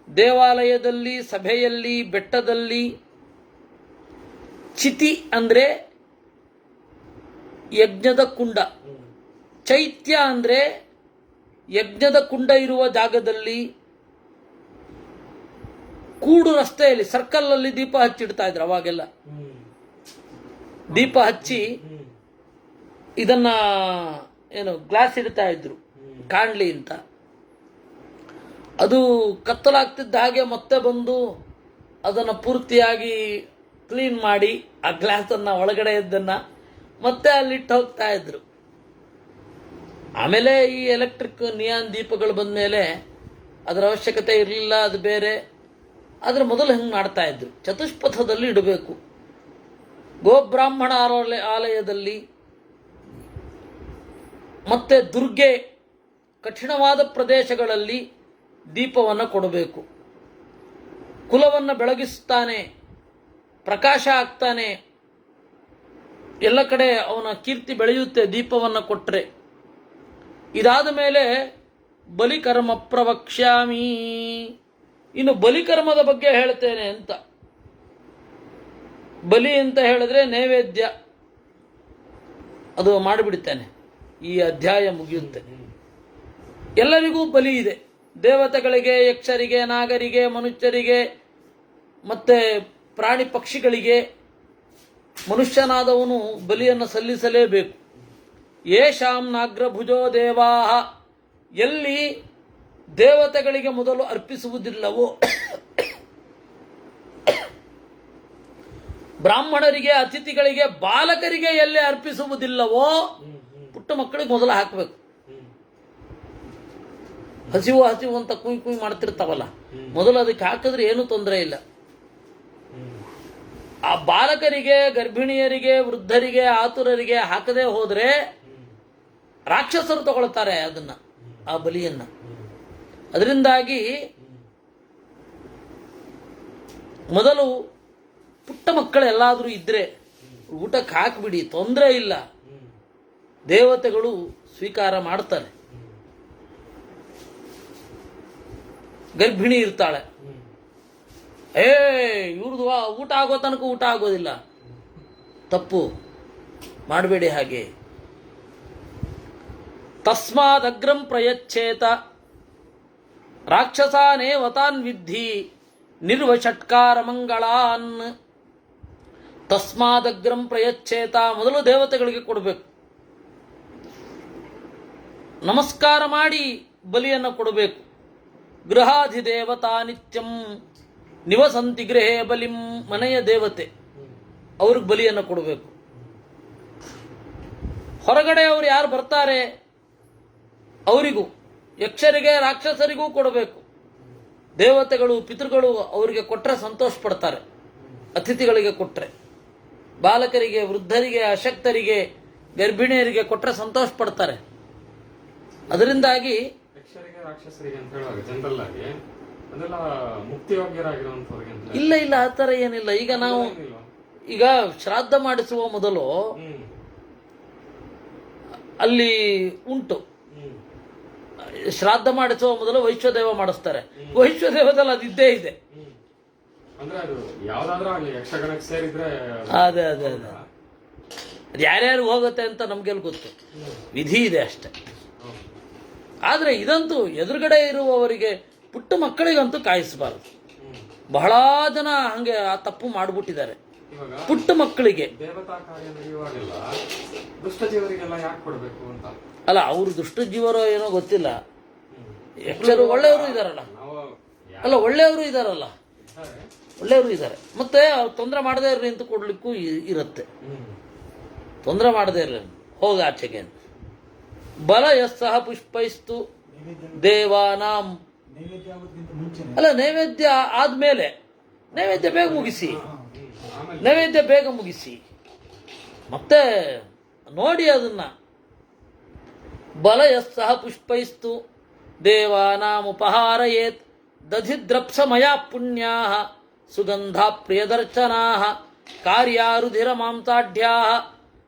ದೇವಾಲಯದಲ್ಲಿ, ಸಭೆಯಲ್ಲಿ, ಬೆಟ್ಟದಲ್ಲಿ. ಚಿತಿ ಅಂದ್ರೆ ಯಜ್ಞದ ಕುಂಡ, ಚೈತ್ಯ ಅಂದ್ರೆ ಯಜ್ಞದ ಕುಂಡ ಇರುವ ಜಾಗದಲ್ಲಿ, ಕೂಡು ರಸ್ತೆಯಲ್ಲಿ, ಸರ್ಕಲ್ ಅಲ್ಲಿ ದೀಪ ಹಚ್ಚಿಡ್ತಾ ಇದ್ರು ಅವಾಗೆಲ್ಲ. ದೀಪ ಹಚ್ಚಿ ಇದನ್ನ ಏನು ಗ್ಲಾಸ್ ಇಡ್ತಾ ಇದ್ರು ಕಾಣ್ಲಿ ಅಂತ. ಅದು ಕತ್ತಲಾಗ್ತಿದ್ದ ಹಾಗೆ ಮತ್ತೆ ಬಂದು ಅದನ್ನು ಪೂರ್ತಿಯಾಗಿ ಕ್ಲೀನ್ ಮಾಡಿ ಆ ಗ್ಲಾಸನ್ನು, ಒಳಗಡೆ ಇದ್ದನ್ನ ಮತ್ತೆ ಅಲ್ಲಿಟ್ಟು ಹೋಗ್ತಾ ಇದ್ರು. ಆಮೇಲೆ ಈ ಎಲೆಕ್ಟ್ರಿಕ್ ನಿಯಾನ್ ದೀಪಗಳು ಬಂದ ಮೇಲೆ ಅದರ ಅವಶ್ಯಕತೆ ಇರಲಿಲ್ಲ, ಅದು ಬೇರೆ. ಆದರೆ ಮೊದಲು ಹಿಂಗೆ ಮಾಡ್ತಾ ಇದ್ರು. ಚತುಷ್ಪಥದಲ್ಲಿ ಇಡಬೇಕು. ಗೋಬ್ರಾಹ್ಮಣ ಆಲಯದಲ್ಲಿ ಮತ್ತೆ ದುರ್ಗೆ, ಕಠಿಣವಾದ ಪ್ರದೇಶಗಳಲ್ಲಿ ದೀಪವನ್ನು ಕೊಡಬೇಕು. ಕುಲವನ್ನು ಬೆಳಗಿಸ್ತಾನೆ, ಪ್ರಕಾಶ ಆಗ್ತಾನೆ, ಎಲ್ಲ ಕಡೆ ಅವನ ಕೀರ್ತಿ ಬೆಳೆಯುತ್ತೆ ದೀಪವನ್ನು ಕೊಟ್ಟರೆ. ಇದಾದ ಮೇಲೆ ಬಲಿಕರ್ಮ ಪ್ರವಕ್ಷ್ಯಾಮಿ. ಇನ್ನು ಬಲಿಕರ್ಮದ ಬಗ್ಗೆ ಹೇಳ್ತೇನೆ ಅಂತ. ಬಲಿ ಅಂತ ಹೇಳಿದ್ರೆ ನೈವೇದ್ಯ, ಅದು ಮಾಡಿಬಿಡ್ತೇನೆ, ಈ ಅಧ್ಯಾಯ ಮುಗಿಯುತ್ತೆ. ಎಲ್ಲರಿಗೂ ಬಲಿ ಇದೆ. ದೇವತೆಗಳಿಗೆ, ಯಕ್ಷರಿಗೆ, ನಾಗರಿಗೆ, ಮನುಷ್ಯರಿಗೆ, ಮತ್ತೆ ಪ್ರಾಣಿ ಪಕ್ಷಿಗಳಿಗೆ. ಮನುಷ್ಯನಾದವನು ಬಲಿಯನ್ನು ಸಲ್ಲಿಸಲೇಬೇಕು. ಯೇಷಾಂ ನಾಗ್ರಭುಜೋ ದೇವಾಹ, ಎಲ್ಲಿ ದೇವತೆಗಳಿಗೆ ಮೊದಲು ಅರ್ಪಿಸುವುದಿಲ್ಲವೋ, ಬ್ರಾಹ್ಮಣರಿಗೆ, ಅತಿಥಿಗಳಿಗೆ, ಬಾಲಕರಿಗೆ ಎಲ್ಲಿ ಅರ್ಪಿಸುವುದಿಲ್ಲವೋ, ಪುಟ್ಟ ಮಕ್ಕಳಿಗೆ ಮೊದಲು ಹಾಕಬೇಕು. ಹಸಿವು ಅಂತ ಕುಯ್ ಕುಯ್ ಮಾಡ್ತಿರ್ತಾವಲ್ಲ, ಮೊದಲು ಅದಕ್ಕೆ ಹಾಕಿದ್ರೆ ಏನೂ ತೊಂದರೆ ಇಲ್ಲ. ಆ ಬಾಲಕರಿಗೆ, ಗರ್ಭಿಣಿಯರಿಗೆ, ವೃದ್ಧರಿಗೆ, ಆತುರರಿಗೆ ಹಾಕದೆ ಹೋದ್ರೆ ರಾಕ್ಷಸರು ತಗೊಳ್ತಾರೆ ಅದನ್ನ. ಆ ಬಲಿಯನ್ನು. ಅದರಿಂದಾಗಿ ಮೊದಲು ಪುಟ್ಟ ಮಕ್ಕಳು ಎಲ್ಲಾದರೂ ಇದ್ದರೆ ಊಟಕ್ಕೆ ಹಾಕಿಬಿಡಿ, ತೊಂದರೆ ಇಲ್ಲ, ದೇವತೆಗಳು ಸ್ವೀಕಾರ ಮಾಡ್ತಾರೆ. ಗರ್ಭಿಣಿ ಇರ್ತಾಳೆ, ಇವ್ರದ್ದು ಊಟ ಆಗೋ ತನಕ ಊಟ ಆಗೋದಿಲ್ಲ, ತಪ್ಪು ಮಾಡಬೇಡಿ ಹಾಗೆ. ತಸ್ಮಾದಗ್ರಂ ಪ್ರಯಚ್ಛೇತ ರಾಕ್ಷಸಾನೇವ ತಾನ್ ವಿದ್ಧಿ ನಿರ್ವಷಟ್ಕಾರ ಮಂಗಳಾನ್. ತಸ್ಮಾದಗ್ರಂ ಪ್ರಯಚ್ಛೇತ, ಮೊದಲು ದೇವತೆಗಳಿಗೆ ಕೊಡಬೇಕು, ನಮಸ್ಕಾರ ಮಾಡಿ ಬಲಿಯನ್ನು ಕೊಡಬೇಕು. ಗೃಹಾಧಿದೇವತಾ ನಿತ್ಯಂ ನಿವಸಂತಿ ಗೃಹೇ ಬಲಿಂ, ಮನೆಯ ದೇವತೆ ಅವ್ರಿಗೆ ಬಲಿಯನ್ನು ಕೊಡಬೇಕು. ಹೊರಗಡೆ ಅವರು ಯಾರು ಬರ್ತಾರೆ ಅವರಿಗೂ, ಯಕ್ಷರಿಗೆ ರಾಕ್ಷಸರಿಗೂ ಕೊಡಬೇಕು. ದೇವತೆಗಳು ಪಿತೃಗಳು ಅವರಿಗೆ ಕೊಟ್ಟರೆ ಸಂತೋಷ ಪಡ್ತಾರೆ, ಅತಿಥಿಗಳಿಗೆ ಕೊಟ್ಟರೆ. ಬಾಲಕರಿಗೆ, ವೃದ್ಧರಿಗೆ, ಅಶಕ್ತರಿಗೆ, ಗರ್ಭಿಣಿಯರಿಗೆ ಕೊಟ್ಟರೆ ಸಂತೋಷ ಪಡ್ತಾರೆ. ಅದರಿಂದಾಗಿ ಯಕ್ಷರಿಗೆ ರಾಕ್ಷಸರಿಗೆ ಅಂತ ಹೇಳುವಾಗ ಜನರಲ್ ಆಗಿ ಅದೆಲ್ಲ ಮುಕ್ತಿಯೋಗ್ಯರಾಗಿರುವಂತವ್ರಿಗೆ ಅಂತ ಇಲ್ಲ ಇಲ್ಲ, ಆ ಥರ ಏನಿಲ್ಲ. ಈಗ ನಾವು ಈಗ ಶ್ರಾದ್ದ ಮಾಡಿಸುವ ಮೊದಲು ಅಲ್ಲಿ ಉಂಟು, ಶ್ರಾದ್ದ ಮಾಡಿಸುವ ಮೊದಲು ವೈಶ್ವದೇವ ಮಾಡಿಸ್ತಾರೆ. ವೈಶ್ವದೇವದಲ್ಲಿ ಅದಿದ್ದೇ ಇದೆ. ಅಂದ್ರೆ ಅದು ಯಾವ್ದಾದ್ರೂ ಆಗಲಿ ಯಕ್ಷಗಣಕ್ಕೆ ಸೇರಿದ್ರೆ ಅದೇ ಅದೇ ಅದೇ, ಅದು ಯಾರ್ಯಾರು ಹೋಗುತ್ತೆ ಅಂತ ನಮ್ಗೆಲ್ಲ ಗೊತ್ತು, ವಿಧಿ ಇದೆ ಅಷ್ಟೆ. ಆದರೆ ಇದಂತೂ ಎದುರುಗಡೆ ಇರುವವರಿಗೆ, ಪುಟ್ಟ ಮಕ್ಕಳಿಗಂತೂ ಕಾಯಿಸಬಾರದು. ಬಹಳ ಜನ ಹಂಗೆ ಆ ತಪ್ಪು ಮಾಡಿಬಿಟ್ಟಿದ್ದಾರೆ. ಪುಟ್ಟ ಮಕ್ಕಳಿಗೆ ದೇವತಾ ಕಾರ್ಯ ನಡೆಯುವಾಗೆಲ್ಲ ದುಷ್ಟಜೀವರಿಗೆಲ್ಲ ಯಾಕೆ ಕೊಡಬೇಕು ಅಂತ. ಅಲ್ಲ, ಅವರು ದುಷ್ಟ ಜೀವರೋ ಏನೋ ಗೊತ್ತಿಲ್ಲ. ಯಕ್ಷರು ಒಳ್ಳೆಯವರು ಇದಾರಲ್ಲ, ಅಲ್ಲ ಒಳ್ಳೆಯವರು ಇದಾರಲ್ಲ, ಒಳ್ಳೆಯವರು ಇದ್ದಾರೆ. ಮತ್ತೆ ಅವ್ರು ತೊಂದರೆ ಮಾಡದೇ ಇರ್ರಿ ಅಂತ ಕೊಡ್ಲಿಕ್ಕೂ ಇರುತ್ತೆ. ತೊಂದರೆ ಮಾಡದೇ ಇರ್ರಿ, ಹೋಗ ಆಚೆಗೆ ಅಂತ. ಬಲ ಯಸ್ಸಹ ಪುಷ್ಪೈಸ್ತು ದೇವಾನಾಂ, ಅಲ್ಲ ನೈವೇದ್ಯ ಆದ್ಮೇಲೆ, ನೈವೇದ್ಯ ಬೇಗ ಮುಗಿಸಿ, ನೈವೇದ್ಯ ಬೇಗ ಮುಗಿಸಿ, ಮತ್ತೆ ನೋಡಿ ಅದನ್ನ. ಬಲ ಯಸ್ಸಹ ಪುಷ್ಪೈಸ್ತು ದೇವಾನಾಂ ಉಪಹಾರಯೇತ್ ದಧಿದ್ರಪ್ಸ ಮಯಾ ಪುಣ್ಯಾ ಸುಗಂಧಾ ಪ್ರಿಯದರ್ಶನಾ ಕಾರ್ಯಾರುಧಿರ ಮಾಂಸಾಢ್ಯಾ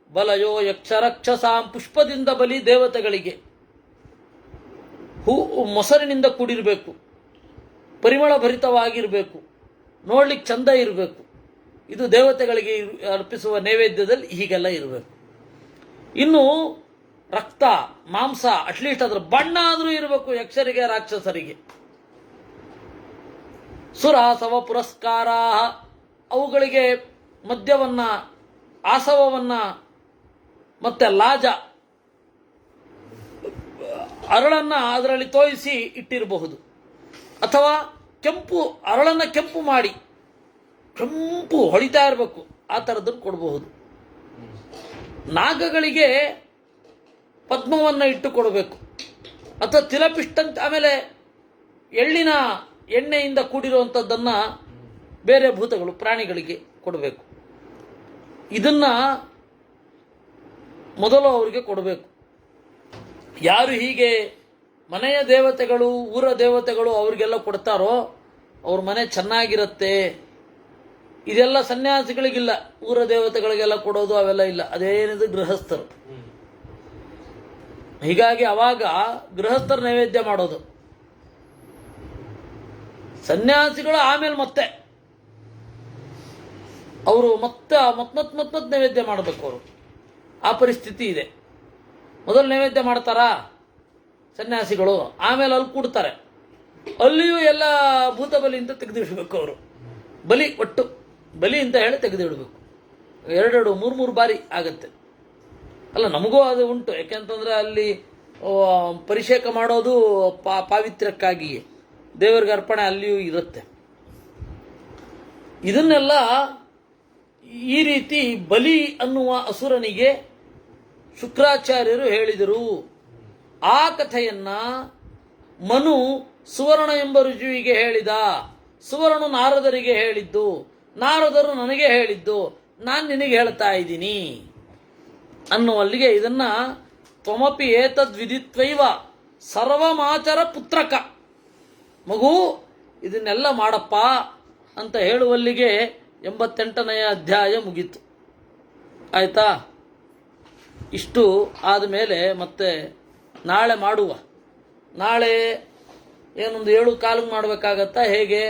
ಬಲಯೋ ಯಕ್ಷರಕ್ಷಸಾಂ. ಪುಷ್ಪದಿಂದ ಬಲಿ ದೇವತೆಗಳಿಗೆ. ಮೊಸರಿನಿಂದ ಕೂಡಿರಬೇಕು, ಪರಿಮಳ ಭರಿತವಾಗಿರಬೇಕು, ನೋಡ್ಲಿಕ್ಕೆ ಚಂದ ಇರಬೇಕು. ಇದು ದೇವತೆಗಳಿಗೆ ಅರ್ಪಿಸುವ ನೈವೇದ್ಯದಲ್ಲಿ ಹೀಗೆಲ್ಲ ಇರಬೇಕು. ಇನ್ನು ರಕ್ತ, ಮಾಂಸ, ಅಟ್ಲೀಸ್ಟ್ ಅದರ ಬಣ್ಣ ಆದರೂ ಇರಬೇಕು ಯಕ್ಷರಿಗೆ ರಾಕ್ಷಸರಿಗೆ. ಸುರಾಸವ ಪುರಸ್ಕಾರ, ಅವುಗಳಿಗೆ ಮದ್ಯವನ್ನ, ಆಸವವನ್ನ, ಮತ್ತೆ ಲಾಜ, ಅರಳನ್ನ ಅದರಲ್ಲಿ ತೋಯಿಸಿ ಇಟ್ಟಿರಬಹುದು. ಅಥವಾ ಕೆಂಪು ಅರಳನ್ನ ಕೆಂಪು ಮಾಡಿ, ಕೆಂಪು ಹೊಳಿತಾ ಇರಬೇಕು, ಆ ಥರದನ್ನು ಕೊಡಬಹುದು. ನಾಗಗಳಿಗೆ ಪದ್ಮವನ್ನ ಇಟ್ಟು ಕೊಡಬೇಕು. ಅಥವಾ ತಿಲಪಿಷ್ಟಂತ, ಆಮೇಲೆ ಎಳ್ಳಿನ ಎಣ್ಣೆಯಿಂದ ಕೂಡಿರುವಂಥದ್ದನ್ನು ಬೇರೆ ಭೂತಗಳು, ಪ್ರಾಣಿಗಳಿಗೆ ಕೊಡಬೇಕು. ಇದನ್ನ ಮೊದಲು ಅವರಿಗೆ ಕೊಡಬೇಕು. ಯಾರು ಹೀಗೆ ಮನೆಯ ದೇವತೆಗಳು, ಊರ ದೇವತೆಗಳು ಅವರಿಗೆಲ್ಲ ಕೊಡ್ತಾರೋ ಅವ್ರ ಮನೆ ಚೆನ್ನಾಗಿರುತ್ತೆ. ಇದೆಲ್ಲ ಸನ್ಯಾಸಿಗಳಿಗಿಲ್ಲ, ಊರ ದೇವತೆಗಳಿಗೆಲ್ಲ ಕೊಡೋದು ಅವೆಲ್ಲ ಇಲ್ಲ. ಅದೇನಿದು ಗೃಹಸ್ಥರು. ಹೀಗಾಗಿ ಅವಾಗ ಗೃಹಸ್ಥರ ನೈವೇದ್ಯ ಮಾಡೋದು, ಸನ್ಯಾಸಿಗಳು ಆಮೇಲೆ ಮತ್ತೆ ಅವರು ಮತ್ತೆ ನೈವೇದ್ಯ ಮಾಡಬೇಕು. ಅವರು ಆ ಪರಿಸ್ಥಿತಿ ಇದೆ. ಮೊದಲು ನೈವೇದ್ಯ ಮಾಡ್ತಾರಾ ಸನ್ಯಾಸಿಗಳು, ಆಮೇಲೆ ಅಲ್ಲಿ ಕೂಡ್ತಾರೆ, ಅಲ್ಲಿಯೂ ಎಲ್ಲ ಭೂತ ಬಲಿ ಅಂತ ತೆಗೆದಿಡಬೇಕು. ಅವರು ಬಲಿ, ಒಟ್ಟು ಬಲಿ ಅಂತ ಹೇಳಿ ತೆಗೆದಿಡಬೇಕು. 2-3 ಬಾರಿ ಆಗತ್ತೆ. ಅಲ್ಲ, ನಮಗೂ ಅದು ಉಂಟು. ಯಾಕೆಂತಂದ್ರೆ ಅಲ್ಲಿ ಪರಿಷೇಕ ಮಾಡೋದು ಪಾವಿತ್ರ್ಯಕ್ಕಾಗಿಯೇ, ದೇವರಿಗೆ ಅರ್ಪಣೆ ಅಲ್ಲಿಯೂ ಇರುತ್ತೆ. ಇದನ್ನೆಲ್ಲ ಈ ರೀತಿ ಬಲಿ ಅನ್ನುವ ಅಸುರನಿಗೆ ಶುಕ್ರಾಚಾರ್ಯರು ಹೇಳಿದರು. ಆ ಕಥೆಯನ್ನ ಮನು ಸುವರ್ಣ ಎಂಬ ಋಷಿಗೆ ಹೇಳಿದ. ಸುವರ್ಣ ನಾರದರಿಗೆ ಹೇಳಿದ್ದು, ನಾರದರು ನನಗೆ ಹೇಳಿದ್ದು, ನಾನು ನಿನಗೆ ಹೇಳ್ತಾ ಇದ್ದೀನಿ ಅನ್ನುವಲ್ಲಿಗೆ ಇದನ್ನ ತ್ವಮಪಿ ಏತದ್ ವಿದಿತ್ವೈವ ಸರ್ವಮಾಚರ ಪುತ್ರಕ, ಮಗು ಇದನ್ನೆಲ್ಲ ಮಾಡಪ್ಪ ಅಂತ ಹೇಳುವಲ್ಲಿಗೆ 88ನೇ ಅಧ್ಯಾಯ ಮುಗೀತು. ಆಯಿತಾ? ಇಷ್ಟು ಆದಮೇಲೆ ಮತ್ತೆ ನಾಳೆ ಮಾಡುವ. ನಾಳೆ ಏನೊಂದು 7:15 ಮಾಡಬೇಕಾಗತ್ತಾ ಹೇಗೆ?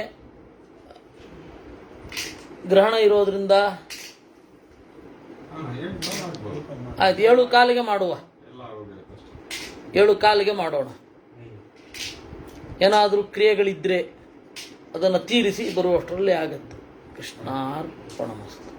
ಗ್ರಹಣ ಇರೋದ್ರಿಂದ ಆಯ್ತು, 7:15 ಮಾಡುವ. 7:15 ಮಾಡೋಣ. ಏನಾದರೂ ಕ್ರಿಯೆಗಳಿದ್ದರೆ ಅದನ್ನು ತೀರಿಸಿ ಬರುವಷ್ಟರಲ್ಲಿ ಆಗತ್ತೆ. ಕೃಷ್ಣಾರ್ಪಣಮಸ್ತು.